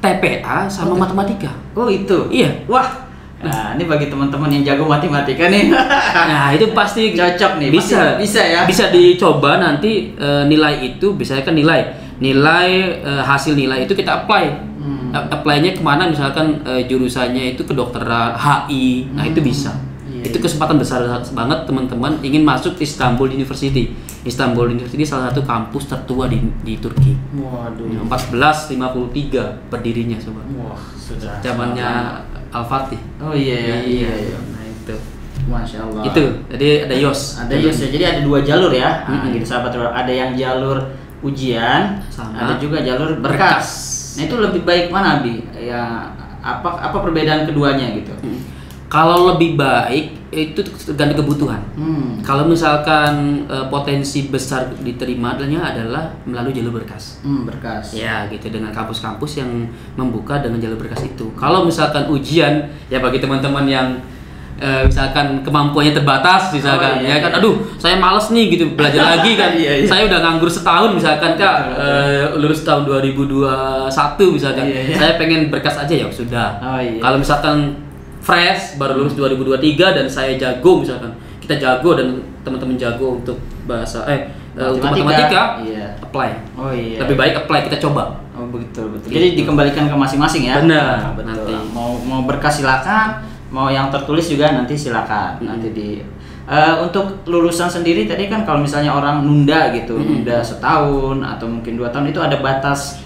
TPA sama matematika. Oh, itu. Iya. Wah. Nah, ini bagi teman-teman yang jago matematika nih. Nah, itu pasti cocok nih. Bisa ya. Bisa dicoba nanti nilai itu bisa kan nilai hasil nilai itu kita apply. Apply-nya kemana? Misalkan jurusannya itu kedokteran, HI. Nah, itu bisa. Itu kesempatan besar banget teman-teman ingin masuk Istanbul University. Istanbul University salah satu kampus tertua di Turki. Waduh. 1453 berdirinya coba. Wah, sudah. Zamannya Al-Fatih. Oh iya. Nah, itu. Masya Allah. Itu. Jadi ada YOS. Ada YOS ya. Jadi ada 2 jalur ya. Nah, gitu sahabat. Ada yang jalur ujian, ada juga jalur berkas. Nah, itu lebih baik mana, Abi? Ya, apa perbedaan keduanya gitu? Kalau lebih baik itu tergantung kebutuhan. Kalau misalkan potensi besar diterima adalah melalui jalur berkas. Berkas. Ya, gitu, dengan kampus-kampus yang membuka dengan jalur berkas itu. Kalau misalkan ujian, ya bagi teman-teman yang misalkan kemampuannya terbatas, misalkan ya kan, aduh saya males nih gitu belajar lagi kan. Saya udah nganggur setahun misalkan, Kak, lulus tahun 2021 misalkan. Saya pengen berkas aja, ya sudah. Kalau misalkan fresh baru lulus 2023 dan saya jago, misalkan kita jago dan teman-teman jago untuk bahasa untuk matematika, apply. Lebih baik apply, kita coba. Oh, betul. Jadi dikembalikan ke masing-masing ya. Benar. Betul. Nanti mau berkas silakan, mau yang tertulis juga nanti silakan. Nanti untuk lulusan sendiri tadi kan kalau misalnya orang nunda gitu, nunda setahun atau mungkin 2 tahun, itu ada batas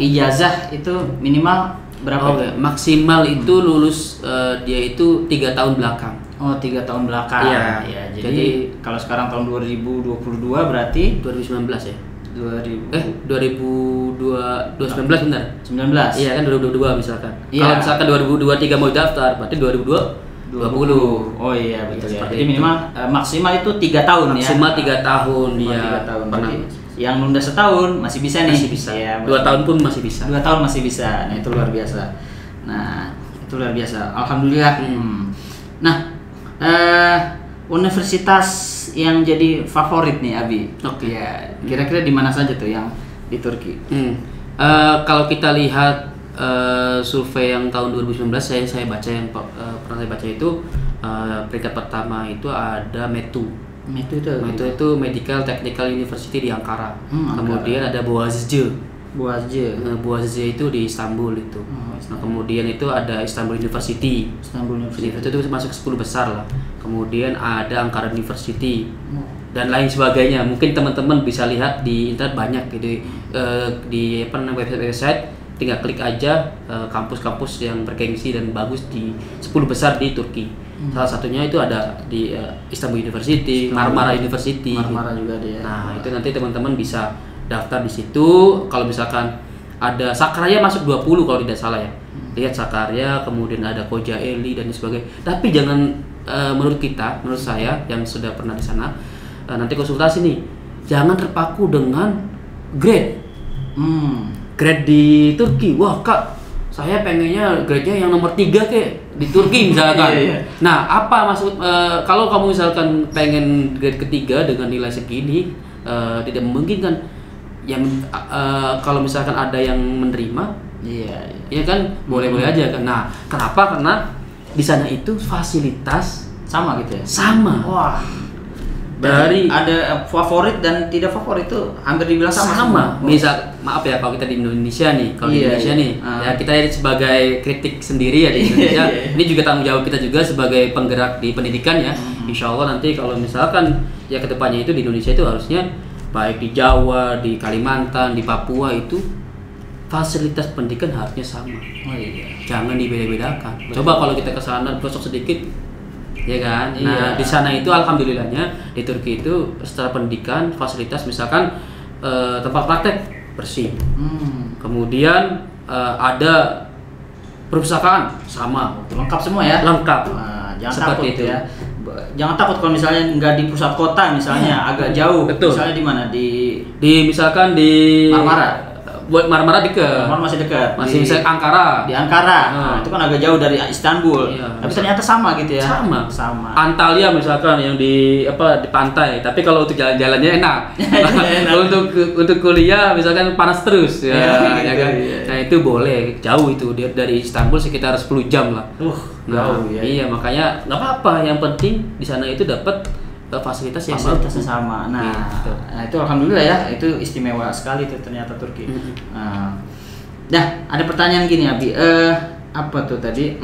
ijazah itu minimal berapa? Maksimal itu lulus dia itu 3 tahun belakang. Oh, 3 tahun belakang. Iya. Jadi kalau sekarang tahun 2022 berarti 2019 ya. 2019 benar. 19. Iya kan 2022 misalkan. Iya. Kalau misalkan 2023 mau daftar, berarti 2020. Oh iya, betul ya. Jadi minimal maksimal itu 3 tahun ya. Maksimal 3 tahun dia. 3 tahun. Yang nunda setahun masih bisa nih. Masih bisa. Ya, 2 tahun pun masih bisa. 2 tahun masih bisa. Nah, itu luar biasa. Alhamdulillah. Nah, universitas yang jadi favorit nih, Abi. Oke. Ya, kira-kira di mana saja tuh yang di Turki? Kalau kita lihat survei yang tahun 2019 saya baca, yang pernah saya baca itu peringkat pertama itu ada METU itu Medical Technical University di Ankara. Kemudian ada Boğaziçi itu di Istanbul itu. Nah, kemudian itu ada Istanbul University itu masuk 10 besar lah. Kemudian ada Ankara University dan lain sebagainya. Mungkin teman-teman bisa lihat di internet banyak gitu, di website. Tinggal klik aja kampus-kampus yang bergengsi dan bagus di 10 besar di Turki. Salah satunya itu ada di Istanbul University, Marmara University. Marmara juga ada ya. Nah, itu nanti teman-teman bisa daftar di situ. Kalau misalkan ada Sakarya masuk 20 kalau tidak salah ya. Lihat Sakarya, kemudian ada Koja Eli dan sebagainya. Tapi jangan menurut saya yang sudah pernah di sana, nanti konsultasi nih, jangan terpaku dengan grade. Grade di Turki. Wah, Kak, saya pengennya grade-nya yang nomor 3 di Turki misalkan. Nah, apa maksud kalau kamu misalkan pengen grade ketiga dengan nilai segini, tidak memungkinkan. Yang kalau misalkan ada yang menerima, iya kan, boleh-boleh aja kan. Nah, kenapa? Karena di sana itu fasilitas sama gitu ya. Sama. Wah. Dari ada favorit dan tidak favorit itu hampir dibilang sama. Misal maaf ya kalau kita di Indonesia nih, di Indonesia nih, ya kita sebagai kritik sendiri ya di Indonesia. Ini juga tanggung jawab kita juga sebagai penggerak di pendidikan ya. Insya Allah nanti kalau misalkan ya kedepannya itu di Indonesia itu harusnya baik di Jawa, di Kalimantan, di Papua itu fasilitas pendidikan harusnya sama. Jangan dibeda-bedakan. Coba kalau kita ke sana pelosok sedikit, ya kan? Nah, di sana itu alhamdulillahnya di Turki itu secara pendidikan fasilitas misalkan tempat praktek bersih. Kemudian ada perpustakaan sama. Lengkap semua ya? Lengkap. Jangan seperti takut itu ya. Jangan takut kalau misalnya nggak di pusat kota misalnya, agak jauh. Betul. Misalnya di mana? Di misalkan di Marmara. Buat Marmara dekat. Marmara masih dekat. Masih bisa Ankara. Di Ankara. Nah, itu kan agak jauh dari Istanbul. Tapi ternyata sama gitu ya. Sama. Antalya misalkan yang di pantai. Tapi kalau untuk jalan-jalannya enak. untuk kuliah misalkan panas terus ya kan. Nah, itu boleh. Jauh itu dari Istanbul sekitar 10 jam lah. Jauh ya. Iya, makanya nggak apa-apa. Yang penting di sana itu dapat fasilitasnya sama. Nah, itu alhamdulillah ya, itu istimewa sekali itu ternyata Turki. Nah, ada pertanyaan gini Abi, apa tuh tadi?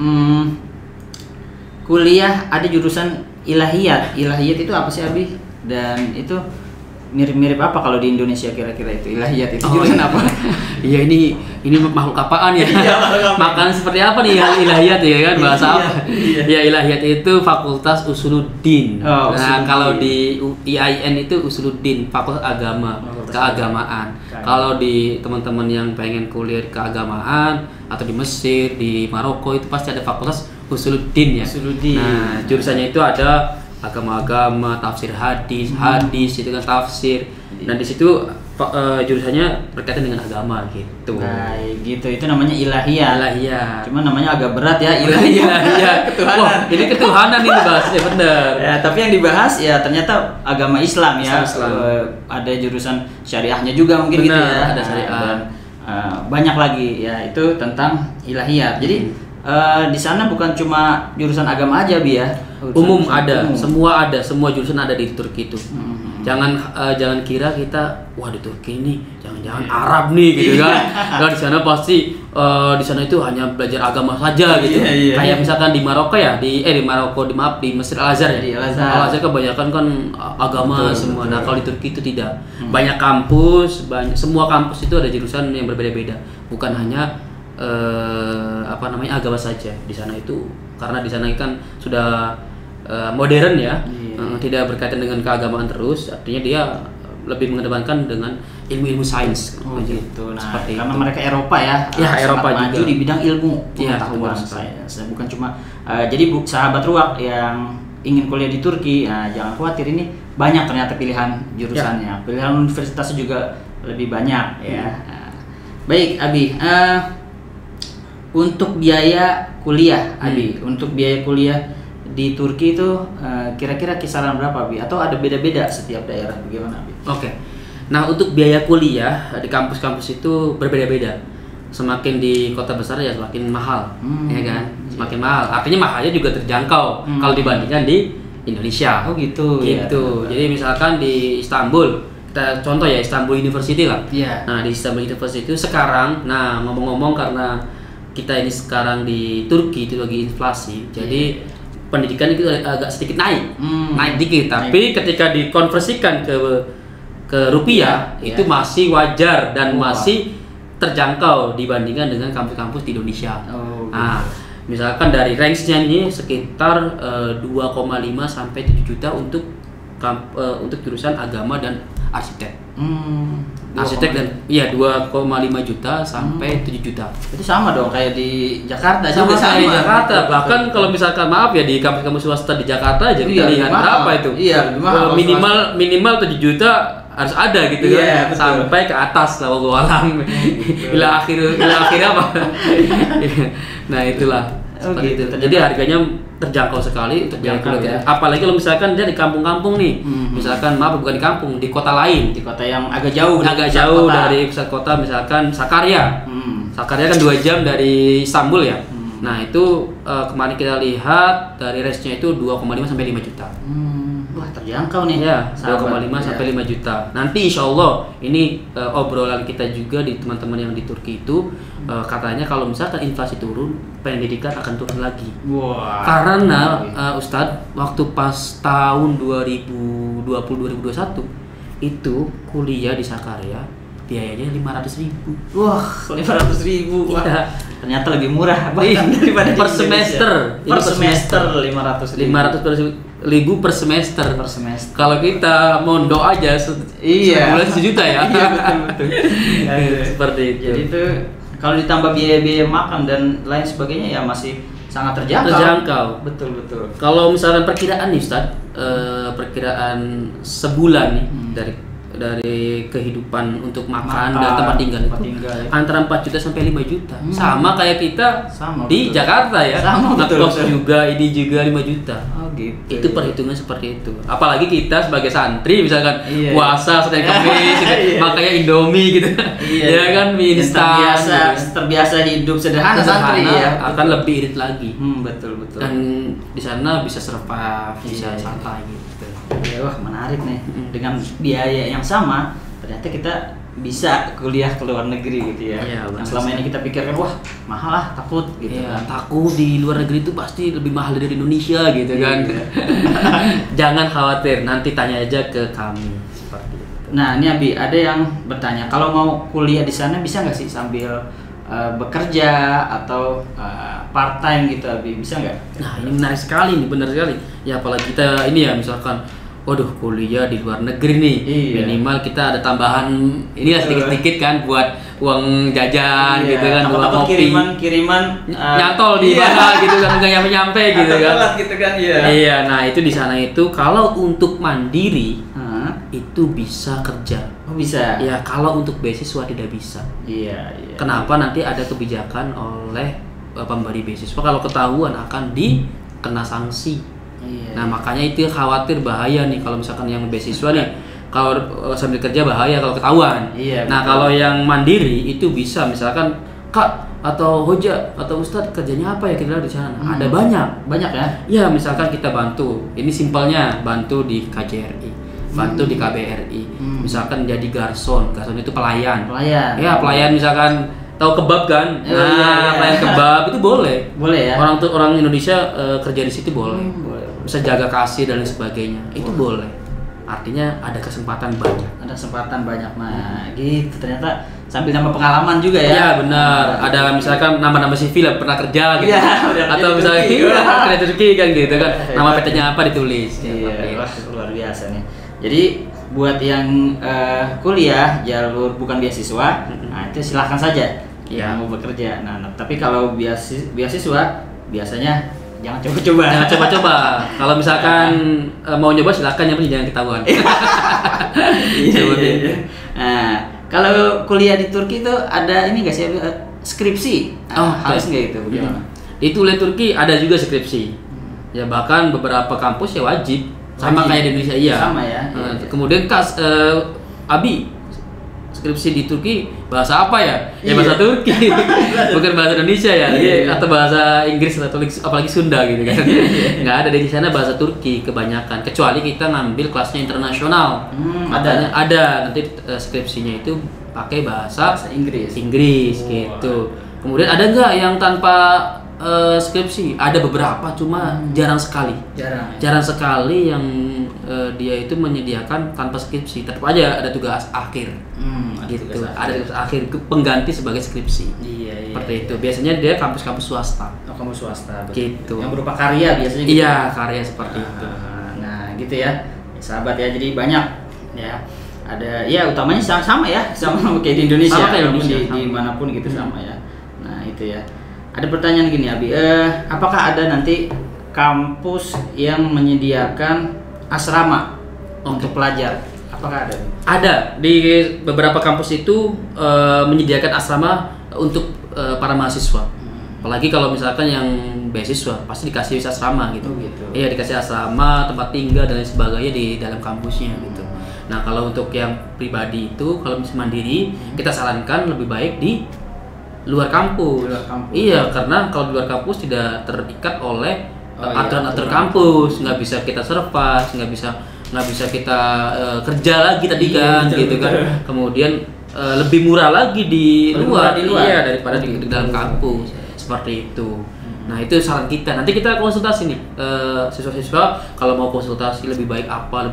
Kuliah ada jurusan ilahiyat. Ilahiyat itu apa sih Abi? Dan itu mirip-mirip apa kalau di Indonesia kira-kira itu? Ilahiyat itu jurusan apa? Iya, ini makhluk apaan ya? Makanan seperti apa nih ilahiyat ya kan, bahasa apa? Ya, ilahiyat itu Fakultas Usuluddin. Nah, kalau di IAIN itu Usuluddin, Fakultas Agama, keagamaan. Kalau di teman-teman yang pengen kuliah keagamaan atau di Mesir, di Maroko itu pasti ada Fakultas Usuluddin ya. Nah, jurusannya itu ada agama-agama, tafsir hadis itu kan tafsir. Dan di situ jurusannya berkaitan dengan agama gitu. Baik, gitu. Itu namanya ilahiyat. Cuma namanya agak berat ya, ilahiyat. Ketuhanan. Wah, ini ketuhanan ini bahasnya benar. Ya, tapi yang dibahas ya ternyata agama Islam ya. Ada jurusan syariahnya juga mungkin gitu ya. Ada syariah. Dan banyak lagi ya, itu tentang ilahiyat. Jadi di sana bukan cuma jurusan agama aja Bi ya. Umum ada, semua jurusan ada di Turki itu. Jangan kira kita wah di Turki ini jangan-jangan Arab nih gitu kan. Nah, di sana pasti di sana itu hanya belajar agama saja gitu. Kayak misalkan di Maroko ya, di Mesir Al-Azhar ya. Al-Azhar kebanyakan kan agama semua. Nah, kalau di Turki itu tidak. Banyak kampus, semua kampus itu ada jurusan yang berbeda-beda. Bukan hanya agama saja di sana itu, karena di sana kan sudah modern ya, tidak berkaitan dengan keagamaan terus, artinya dia lebih mengedepankan dengan ilmu-ilmu sains. Gitu. Nah, seperti karena itu. mereka Eropa ya, Eropa maju juga di bidang ilmu pengetahuan sains. Bukan cuma jadi sahabat ruak yang ingin kuliah di Turki, jangan khawatir, ini banyak ternyata pilihan jurusannya, pilihan universitasnya juga lebih banyak ya. Baik Abi, untuk biaya kuliah, Abi, untuk biaya kuliah di Turki itu kira-kira kisaran berapa, Abi? Atau ada beda-beda setiap daerah, bagaimana, Abi? Oke. Nah, untuk biaya kuliah di kampus-kampus itu berbeda-beda. Semakin di kota besar ya semakin mahal, ya kan? Semakin mahal. Artinya mahalnya juga terjangkau kalau dibandingkan di Indonesia. Oh gitu. Gitu. Ya, jadi misalkan di Istanbul, kita contoh ya Istanbul University lah. Nah, di Istanbul University itu sekarang, ngomong-ngomong karena kita ini sekarang di Turki itu lagi inflasi, jadi pendidikan itu agak sedikit naik dikit, tapi ketika dikonversikan ke rupiah itu masih wajar dan masih terjangkau dibandingkan dengan kampus-kampus di Indonesia. Nah, misalkan dari range-nya ini sekitar 2,5 sampai 7 juta untuk jurusan agama dan arsitek. Arsitek Dan iya 2,5 juta sampai 7 juta. Itu sama dong kayak di Jakarta Sama juga kayak di Jakarta. Betul, Bahkan betul. kalau misalkan maaf ya di kampus-kampus swasta di Jakarta aja kita Iya, lihat mahal. berapa itu. Iya, lebih mahal. Minimal 7 juta harus ada gitu Iya, kan. betul. Sampai ke atas lah wallahu alam. ila akhir apa. Nah, itulah. Oh, Seperti gitu. itu. Jadi harganya terjangkau sekali untuk biaya Terjangkau, kuliah. ya. Apalagi kalau misalkan dia di kampung-kampung nih. Misalkan maaf bukan di kampung, di kota lain. Di kota yang agak jauh Agak pusat jauh kota. dari pusat kota, misalkan Sakarya. Sakarya kan 2 jam dari Istanbul ya. Nah itu kemarin kita lihat dari range-nya itu 2,5 sampai 5 juta. Wah terjangkau nih. Ya, sahabat. 2,5 sampai 5 juta. Nanti insya Allah ini obrolan kita juga di teman-teman yang di Turki itu katanya kalau misalkan inflasi turun, pendidikan akan turun lagi. Wah. Karena Ustadz waktu pas tahun 2020-2021 itu kuliah di Sakarya biayanya 500.000. Wah, 500.000. Wah, Iya. ternyata lebih murah Iya, daripada di per Indonesia. semester. Per Ini per semester semester. 500.000 500.000 per semester. per semester. Kalau kita mondok aja Iya. sebulan 1 juta ya. Iya, betul. Seperti itu. Jadi itu kalau ditambah biaya-biaya makan dan lain sebagainya ya masih sangat terjangkau. Terjangkau. Betul. Kalau misalkan perkiraan nih Ustaz, perkiraan sebulan nih dari kehidupan untuk makan dan tempat tinggal tempat itu tinggal, ya. antara 4 juta sampai 5 juta. Sama kayak kita Sama, di betul. Jakarta ya. Sama, betul, Ngekos betul. juga, ini juga 5 juta. Oh gitu. Itu perhitungan seperti itu. Apalagi kita sebagai santri misalkan Iya. puasa Senin Kamis gitu, Iya. makanya Indomie gitu. Iya, Ya kan mie yang instan. terbiasa hidup sederhana santri ya. akan lebih irit lagi. Betul. Dan di sana bisa survive, bisa Iya. santai gitu. Ya, wah menarik nih. Dengan biaya yang sama, ternyata kita bisa kuliah ke luar negeri gitu ya. Iya, Yang benar. selama ini kita pikirkan wah mahal lah, takut gitu Iya, kan. takut di luar negeri itu pasti lebih mahal dari Indonesia gitu kan. Iya. Jangan khawatir, nanti tanya aja ke kami seperti itu. Nah ini Abi, ada yang bertanya kalau mau kuliah di sana bisa nggak sih sambil bekerja atau part time gitu Abi, bisa nggak? Nah ini menarik sekali nih, benar sekali. Ya apalagi kita ini ya misalkan, waduh kuliah di luar negeri nih, Iya. minimal kita ada tambahan ini ya sedikit-sedikit kan buat uang jajan gitu kan, buat Takut-takut kopi. kiriman Nyantol di mana gitu kan, nggak nyampe-nyampe gitu kan. Telat gitu kan ya. Iya, nah itu di sana itu kalau untuk mandiri Hah? itu bisa kerja. Oh bisa. Ya kalau untuk beasiswa tidak bisa. Iya. Kenapa nanti ada kebijakan oleh pemberi beasiswa kalau ketahuan akan dikena sanksi. Iya. Nah makanya itu khawatir bahaya nih kalau misalkan yang beasiswa nih kalau sambil kerja bahaya kalau ketahuan. Iya, Nah betul. kalau yang mandiri itu bisa misalkan Kak atau Hoja atau Ustadz kerjanya apa ya kira-kira di sana? Ada banyak. Banyak ya. Ya misalkan kita bantu, ini simpelnya bantu di KJRI, bantu di KBRI, misalkan jadi garson itu pelayan. Pelayan. Ya pelayan misalkan tahu kebab kan, Oh, iya. pelayan kebab itu boleh. Boleh ya. Orang Indonesia kerja di situ boleh. Boleh. Bisa jaga kasir dan lain sebagainya, itu boleh. Artinya ada kesempatan banyak. Ada kesempatan banyak. Nah, gitu ternyata sambil nambah pengalaman juga ya. Iya benar. Ada misalkan nama-nama CV lah pernah kerja gitu. Iya, udah kerja Atau di misalnya Turki. kerja di Turki kan gitu kan. Nama PT-nya apa ditulis. Iya, wah, luar biasa nih. Jadi buat yang kuliah jalur bukan beasiswa, nah itu silahkan saja Iya. yang mau bekerja. Nah, tapi kalau beasiswa biasanya jangan coba-coba. Jangan coba-coba. Kalau misalkan mau nyoba silakan, yang penting jangan ketahuan. Iya, Seperti iya, itu. iya. Nah, kalau kuliah di Turki itu ada ini nggak sih skripsi? Harus nggak itu? Bagaimana? Di Tulen Turki ada juga skripsi. Ya bahkan beberapa kampus ya wajib. Sama Wajib. kayak di Indonesia iya. Sama ya. Iya. Kemudian Abi skripsi di Turki bahasa apa ya? Ya Iya. bahasa Turki. Bukan bahasa Indonesia ya. Iya. Atau bahasa Inggris atau apalagi Sunda gitu kan. Nggak ada di sana bahasa Turki kebanyakan. Kecuali kita ngambil kelasnya internasional. Makanya ada nanti skripsinya itu pakai bahasa Inggris. gitu. Kemudian ada nggak yang tanpa skripsi? Ada beberapa, cuma jarang sekali. Jarang. Ya? Jarang sekali yang dia itu menyediakan tanpa skripsi. Tetap aja ada tugas akhir. Gitu. Ada tugas akhir pengganti sebagai skripsi. Iya. Seperti itu. Biasanya dia kampus-kampus swasta. Oh, kamu swasta. betul. Gitu. Yang berupa karya biasanya. Gitu. Iya, karya seperti itu. Nah, gitu ya. Sahabat ya. Jadi banyak ya ada ya utamanya sama ya, sama kayak di Indonesia, Sama kayak Indonesia, di manapun gitu sama ya. Nah itu ya. Ada pertanyaan gini Abi, apakah ada nanti kampus yang menyediakan asrama untuk pelajar? Apakah ada? Ada di beberapa kampus itu menyediakan asrama untuk para mahasiswa. Apalagi kalau misalkan yang beasiswa pasti dikasih asrama gitu. Oh, gitu. Iya, dikasih asrama, tempat tinggal dan lain sebagainya di dalam kampusnya gitu. Nah, kalau untuk yang pribadi itu kalau misalnya mandiri, kita sarankan lebih baik di luar kampus. Luar kampus. Iya, karena kalau di luar kampus tidak terikat oleh aturan-aturan aturan. kampus, nggak bisa kita serpas, nggak bisa kita kerja lagi tadi kan, betul, gitu kan. betul. Kemudian lebih murah lagi di Lebih luar, murah di luar. iya daripada di dalam kampus seperti itu. Nah itu saran kita. Nanti kita konsultasi nih siswa-siswa kalau mau konsultasi lebih baik apa,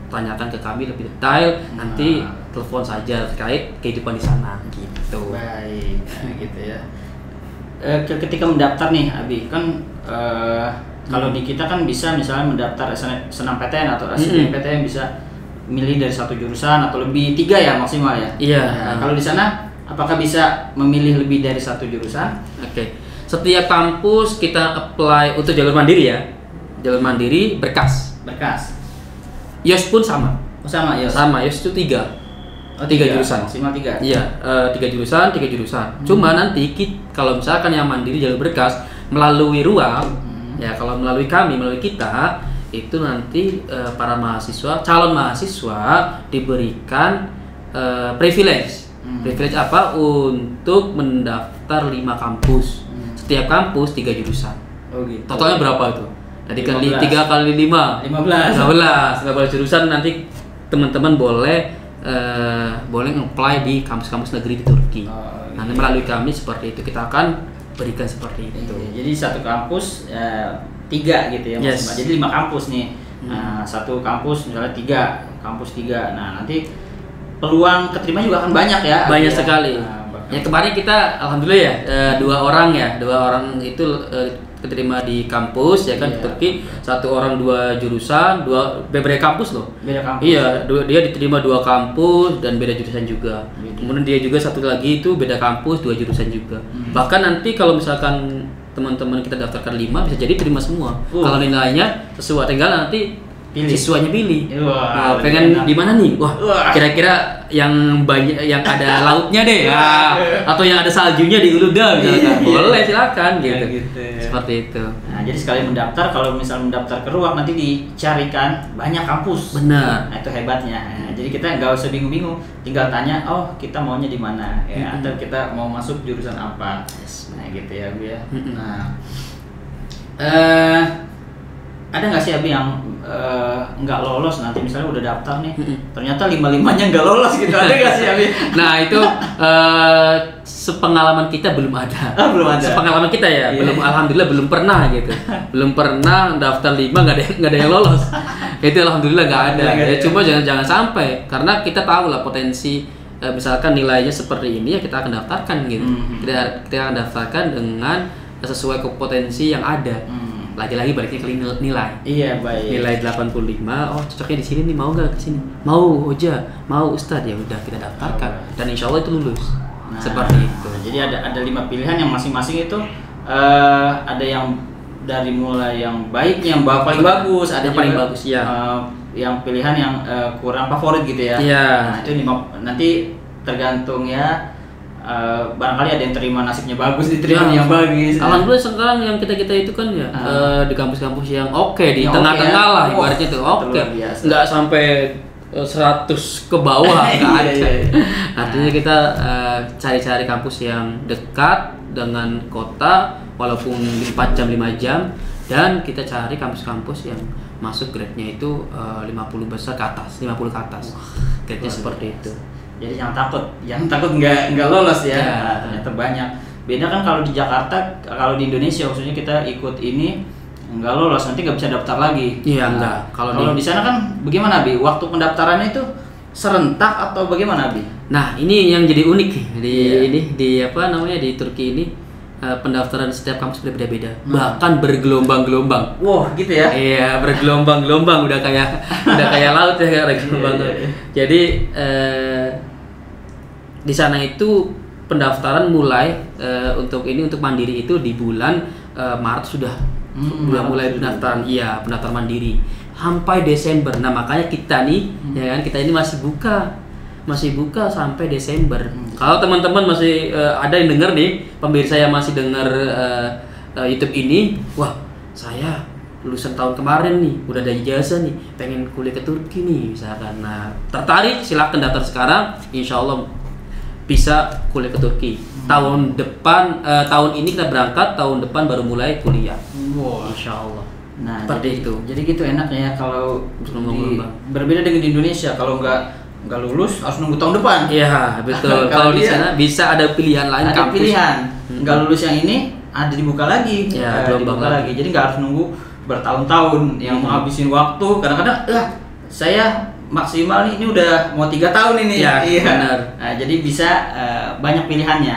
tanyakan ke kami lebih detail. Nanti telepon saja terkait kehidupan di sana gitu. Baik, nah, gitu ya. Ketika mendaftar nih Abi, kan kalau di kita kan bisa misalnya mendaftar SNMPTN atau SBMPTN bisa milih dari satu jurusan atau lebih 3 ya maksimal ya. Iya. Nah, kalau di sana apakah bisa memilih lebih dari satu jurusan? Oke. Setiap kampus kita apply untuk jalur mandiri ya. Jalur mandiri berkas. Berkas. YOS pun sama. Oh, sama ya. Sama, YOS itu 3. Oh, 3 jurusan. Maksimal 3. Iya, 3 jurusan. Cuma nanti kalau misalkan yang mandiri jalur berkas melalui ruang, ya kalau melalui kita itu nanti para mahasiswa, calon mahasiswa diberikan privilege. Privilege apa? Untuk mendaftar 5 kampus. Setiap kampus 3 jurusan. Oh gitu. Totalnya berapa itu? Tadi kali 15. 3 kali 5. 15 jurusan nanti teman-teman boleh apply di kampus-kampus negeri di Turki. Nanti melalui kami seperti itu kita akan berikan seperti itu. Jadi satu kampus 3 gitu ya maksimal. Jadi 5 kampus nih. Nah, satu kampus misalnya 3, kampus 3. Nah, nanti peluang keterima juga akan banyak ya. Banyak ya. sekali. Ya kemarin kita alhamdulillah ya 2 orang itu keterima di kampus ya kan di Turki. 1 orang 2 jurusan, beda kampus loh. Beda kampus. Iya, dia diterima 2 kampus dan beda jurusan juga. Kemudian dia juga satu lagi itu beda kampus 2 jurusan juga. Bahkan nanti kalau misalkan teman-teman kita daftarkan 5 bisa jadi terima semua. Kalau nilainya sesuai, tinggal nanti siswanya pilih. Wah, pengen di mana nih? Wah, kira-kira yang banyak yang ada lautnya deh. Atau yang ada saljunya di Uluda misalkan. Boleh silakan gitu. Seperti itu. Nah, jadi sekali mendaftar, kalau misal mendaftar ke ruang nanti dicarikan banyak kampus. Benar. Nah, itu hebatnya. Nah, jadi kita nggak usah bingung-bingung, tinggal tanya, oh kita maunya di mana, ya, atau kita mau masuk jurusan apa. Nah, gitu ya, Bu ya. Nah, ada nggak sih Abi yang nggak lolos nanti misalnya udah daftar nih, ternyata 5-5-nya nggak lolos gitu, ada nggak sih Abi? Nah itu sepengalaman kita belum ada. Belum ada. Sepengalaman kita ya, alhamdulillah belum pernah gitu. Belum pernah daftar 5 nggak ada yang lolos. Itu alhamdulillah nggak ada. Ya, cuma jangan sampai, karena kita tahu lah potensi. Misalkan nilainya seperti ini ya kita akan daftarkan gitu. Kita akan daftarkan dengan sesuai kompetensi yang ada. Lagi-lagi baliknya ke nilai. Iya, baik. Nilai 85, oh cocoknya di sini nih, mau nggak ke sini? Mau, Oja, mau Ustadz, ya udah kita daftarkan. Dan insya Allah itu lulus. Nah, seperti itu. Jadi ada 5 pilihan yang masing-masing itu ada yang dari mulai yang baik, yang paling bagus, ada yang paling juga, bagus ya. Yang pilihan yang kurang favorit gitu ya. Iya. Nah, itu nanti tergantung ya. Barangkali ada yang terima nasibnya bagus, diterima yang bagus. Alhamdulillah sekarang yang kita itu kan ya di kampus-kampus yang oke, di yang tengah-tengah lah ya. ibaratnya itu oke. Nggak sampai 100 ke bawah, nggak ada. Artinya kita cari-cari kampus yang dekat dengan kota, walaupun 4 jam 5 jam, dan kita cari kampus-kampus yang masuk grade-nya itu 50 besar ke atas, 50 ke atas. Grade-nya seperti itu. Jadi yang takut nggak lolos ya. Nah, ternyata banyak. Beda kan kalau di Jakarta, kalau di Indonesia khususnya kita ikut ini nggak lolos, nanti nggak bisa daftar lagi. Iya, nah, enggak. Kalau di sana kan bagaimana Abi? Waktu pendaftarannya itu serentak atau bagaimana Abi? Nah ini yang jadi unik di apa namanya di Turki ini. pendaftaran setiap kampus berbeda-beda, bahkan bergelombang-gelombang. Wah, gitu ya? Iya, bergelombang-gelombang, udah kayak laut ya, kayak gelombang. Jadi di sana itu pendaftaran mulai untuk mandiri itu di bulan Maret sudah mulai pendaftaran. Iya, pendaftaran mandiri sampai Desember. Nah, makanya kita nih ya kan, kita ini masih buka sampai Desember. Kalau teman-teman masih ada yang dengar nih, pemirsa yang masih dengar YouTube ini, wah, saya lulusan tahun kemarin nih, udah ada ijazah nih, pengen kuliah ke Turki nih misalkan. Nah, tertarik silakan daftar sekarang, insya Allah bisa kuliah ke Turki. Tahun depan, tahun ini kita berangkat, tahun depan baru mulai kuliah. Wow. Insya Allah. Nah, seperti itu. Jadi gitu enaknya ya kalau berbeda dengan di Indonesia, kalau nggak lulus harus nunggu tahun depan. Iya, betul. Kalau di sana bisa ada pilihan lain, ada kampus. Pilihan. Nggak lulus yang ini ada dibuka lagi. Ya, dibuka lagi. Jadi nggak harus nunggu bertahun-tahun yang menghabisin waktu. Kadang-kadang saya maksimal nih, ini udah mau 3 tahun ini. Ya, iya. Benar. Nah, jadi bisa banyak pilihannya.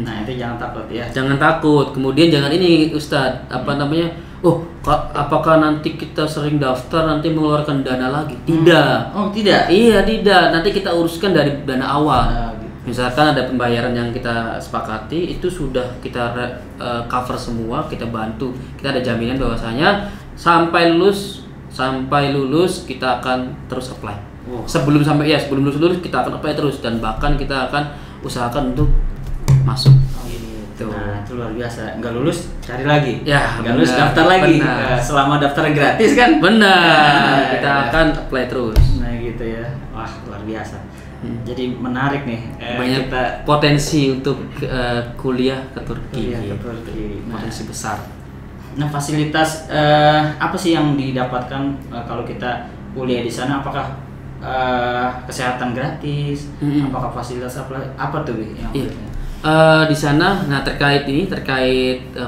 Nah, itu jangan takut ya. Jangan takut. Kemudian jangan ini Ustadz, apakah nanti kita sering daftar nanti mengeluarkan dana lagi? Tidak. Oh, tidak. Iya, tidak. Nanti kita uruskan dari dana awal. Gitu. Misalkan ada pembayaran yang kita sepakati, itu sudah kita cover semua, kita bantu. Kita ada jaminan bahwasanya sampai lulus kita akan terus apply. Sebelum lulus kita akan apply terus, dan bahkan kita akan usahakan untuk masuk. Gitu. Nah, itu luar biasa. Nggak lulus cari lagi. Ya, nggak lulus daftar lagi. Selama daftar gratis kan? Benar. Kita akan apply terus. Nah, gitu ya. Wah, luar biasa. Jadi menarik nih. Banyak potensi untuk kuliah ke Turki. Nah, potensi besar. Nah, fasilitas apa sih yang didapatkan kalau kita kuliah di sana? Apakah kesehatan gratis? Apakah fasilitas apa tuh, Bi? Di sana, nah terkait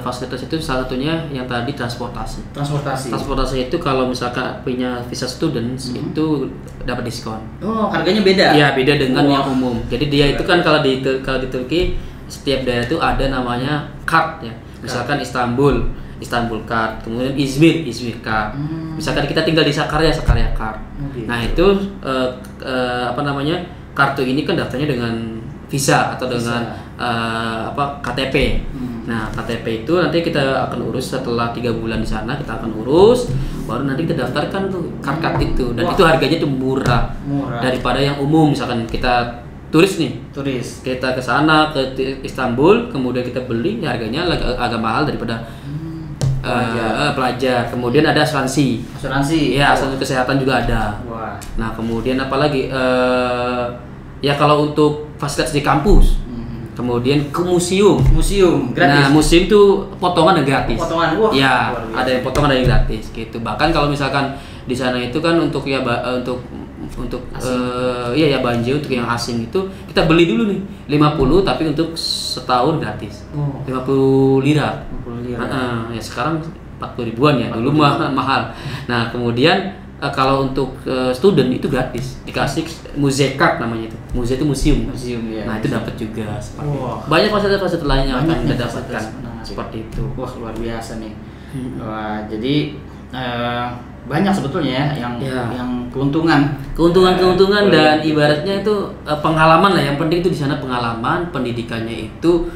fasilitas itu salah satunya yang tadi transportasi. Transportasi itu kalau misalkan punya visa students itu dapat diskon. Oh, harganya beda? Iya, beda dengan yang umum. Jadi dia itu kan kalau di Turki setiap daerah itu ada namanya card ya. Misalkan Istanbul card, kemudian Izmir card. Misalkan kita tinggal di Sakarya card. Nah, itu kartu ini kan daftarnya dengan visa atau dengan KTP. Nah, KTP itu nanti kita akan urus setelah 3 bulan di sana, kita akan urus, baru nanti kita daftarkan tuh card itu, dan itu harganya tuh murah daripada yang umum. Misalkan kita turis, kita ke sana ke Istanbul, kemudian kita beli, harganya agak mahal daripada pelajar. Kemudian ada asuransi. Ya, asuransi kesehatan juga ada. Nah, kemudian apalagi ya kalau untuk fasilitas di kampus, kemudian ke museum gratis. Nah, museum itu potongan dan gratis. Ya, ada yang potongan, ada yang gratis gitu. Bahkan kalau misalkan di sana itu kan untuk banjir, untuk yang asing itu kita beli dulu nih 50, tapi untuk setahun gratis. 50 lira. Ya sekarang 40 ribuan ya, dulu mahal. Nah, kemudian kalau untuk student itu gratis, dikasih Muzecard namanya itu. Muze itu museum ya. Nah, itu dapat juga seperti itu. Banyak fasilitas lain yang akan kita dapatkan seperti itu. Wah, luar biasa nih. Wah, jadi banyak sebetulnya ya yang keuntungan dan ibaratnya itu pengalaman lah. Yang penting itu di sana pengalaman, pendidikannya itu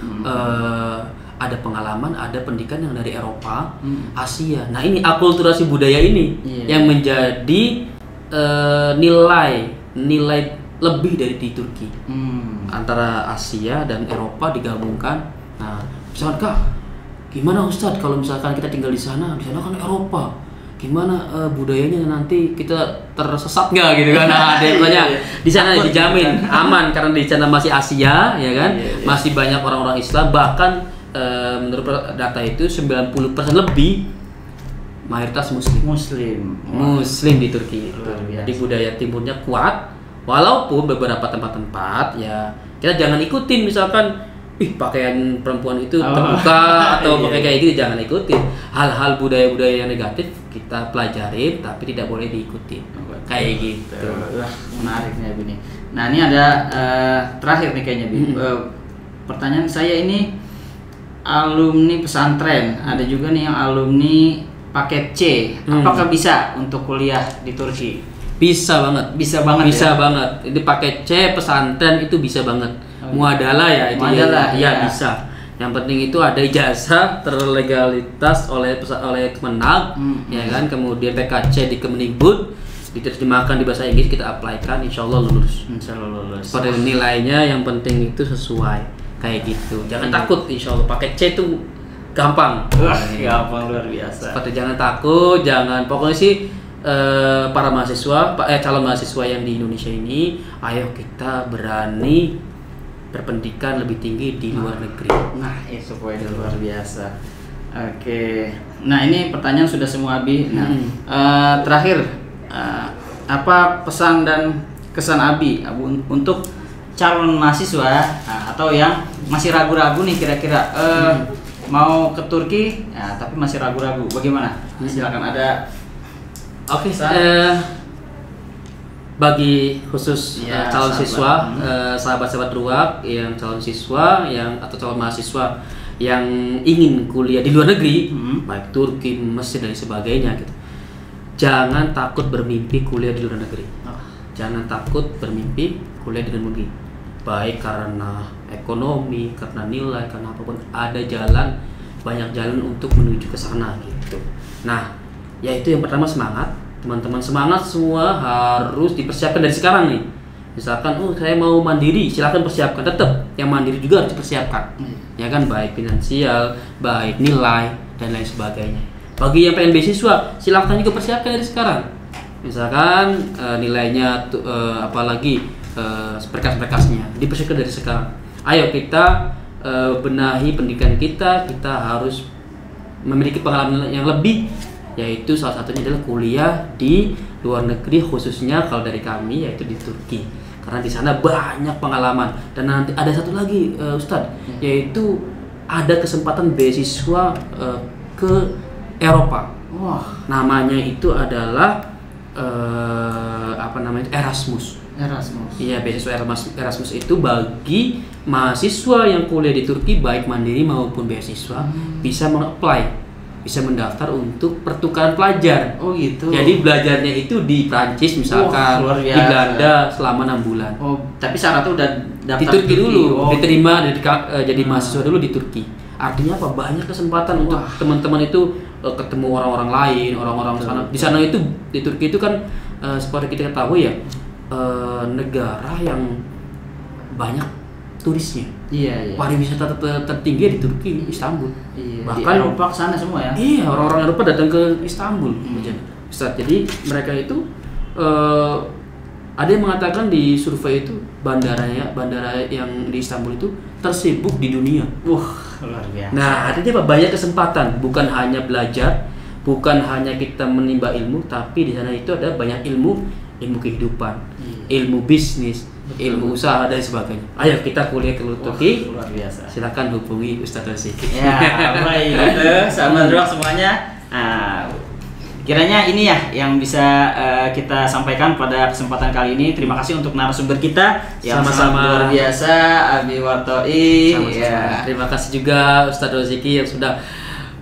ada pengalaman, ada pendidikan yang dari Eropa, Asia. Nah, ini akulturasi budaya ini yang menjadi nilai lebih dari di Turki. Antara Asia dan Eropa digabungkan. Nah, misalkan Kak, gimana Ustadz kalau misalkan kita tinggal di sana kan Eropa, gimana budayanya nanti kita tersesat nggak gitu kan? Nah, di sana dijamin aman karena di sana masih Asia, ya kan? Masih banyak orang-orang Islam, bahkan menurut data itu 90% lebih mayoritas muslim di Turki. Jadi budaya timurnya kuat, walaupun beberapa tempat-tempat ya kita jangan ikutin, misalkan pakaian perempuan itu terbuka atau pakai kayak gitu, jangan ikutin. Hal-hal budaya-budaya yang negatif kita pelajarin, tapi tidak boleh diikutin. Kayak gitu. Menariknya Bi. Nah, ini ada terakhir nih kayaknya Bi. Pertanyaan saya ini, alumni pesantren, ada juga nih yang alumni paket C. Apakah bisa untuk kuliah di Turki? Bisa banget. Bisa banget. Bisa ya? banget. Ini paket C pesantren itu bisa banget. Muadalah ya itu. Muadalah, ya bisa. Yang penting itu ada ijazah terlegalitas oleh Kemenag, ya kan. Kemudian PKC di Kemendikbud, diterjemahkan di bahasa Inggris, kita apply-kan, insya Allah lulus. Insya Allah lulus. Pada nilainya yang penting itu sesuai kayak gitu. Jangan takut, insya Allah paket C itu gampang. Wah, gampang luar biasa. Seperti jangan takut, jangan pokoknya sih para mahasiswa, calon mahasiswa yang di Indonesia ini, ayo kita berani berpendidikan lebih tinggi di luar negeri. Nah, itu poin luar biasa. Oke. Nah, ini pertanyaan sudah semua, Abi. Nah, terakhir apa pesan dan kesan Abi untuk calon mahasiswa atau yang masih ragu-ragu nih kira-kira mau ke Turki tapi masih ragu-ragu, bagaimana? Silakan ada. Oke, bagi khusus calon siswa, sahabat-sahabat Ruwak yang calon siswa atau calon mahasiswa yang ingin kuliah di luar negeri, baik Turki, Mesir dan sebagainya gitu. Jangan takut bermimpi kuliah di luar negeri. Jangan takut bermimpi kuliah di luar negeri. Baik karena ekonomi, karena nilai, karena apapun, ada jalan, banyak jalan untuk menuju ke sana gitu. Nah, yaitu yang pertama semangat. Teman-teman semangat semua, harus dipersiapkan dari sekarang nih. Misalkan saya mau mandiri, silakan persiapkan. Tetap yang mandiri juga harus dipersiapkan. Ya kan, baik finansial, baik nilai dan lain sebagainya. Bagi yang pengen beasiswa, silakan juga persiapkan dari sekarang. Misalkan nilainya apalagi berkas-berkasnya, dipersiapkan dari sekarang. Ayo kita benahi pendidikan kita harus memiliki pengalaman yang lebih, yaitu salah satunya adalah kuliah di luar negeri, khususnya kalau dari kami yaitu di Turki, karena di sana banyak pengalaman. Dan nanti ada satu lagi Ustadz, yaitu ada kesempatan beasiswa ke Eropa. Wah, namanya itu adalah Erasmus. Iya, beasiswa Erasmus itu bagi mahasiswa yang kuliah di Turki, baik mandiri maupun beasiswa, bisa meng-apply, bisa mendaftar untuk pertukaran pelajar. Oh gitu. Jadi belajarnya itu di Prancis misalkan, di Belanda selama 6 bulan. Oh, tapi syaratnya udah daftar di Turki dulu, diterima jadi mahasiswa dulu di Turki. Artinya apa? Banyak kesempatan untuk teman-teman itu ketemu orang-orang lain, orang-orang sana. Di sana itu, di Turki itu kan seperti kita ketahui ya, negara yang banyak turisnya. Iya. Pariwisata tertinggi di Turki, Istanbul. Iya. Bahkan di Eropa sana semua ya. Iya, orang-orang Eropa datang ke Istanbul. Jadi mereka itu ada yang mengatakan di survei itu bandara yang di Istanbul itu tersibuk di dunia. Luar biasa. Nah, artinya apa? Banyak kesempatan, bukan hanya belajar, bukan hanya kita menimba ilmu, tapi di sana itu ada banyak ilmu kehidupan, ilmu bisnis, ilmu usaha dan sebagainya. Ayo kita kuliah ke Turki. Luar biasa. Silakan hubungi Ustadz Roziki. Ya, baik itu sahabat Ruwak semuanya. Kiranya ini ya yang bisa kita sampaikan pada kesempatan kali ini. Terima kasih untuk narasumber kita yang sama-sama luar biasa, Abi Wartoi. Ya. Terima kasih juga Ustadz Roziki yang sudah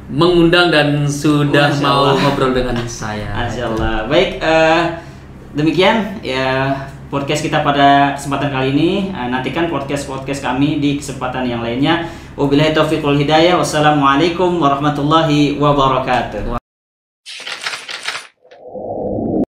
mengundang dan sudah mau ngobrol dengan saya. Masyaallah. Baik, demikian ya podcast kita pada kesempatan kali ini. Nantikan podcast kami di kesempatan yang lainnya. Wabillahi taufiq wal hidayah. Wassalamualaikum warahmatullahi wabarakatuh.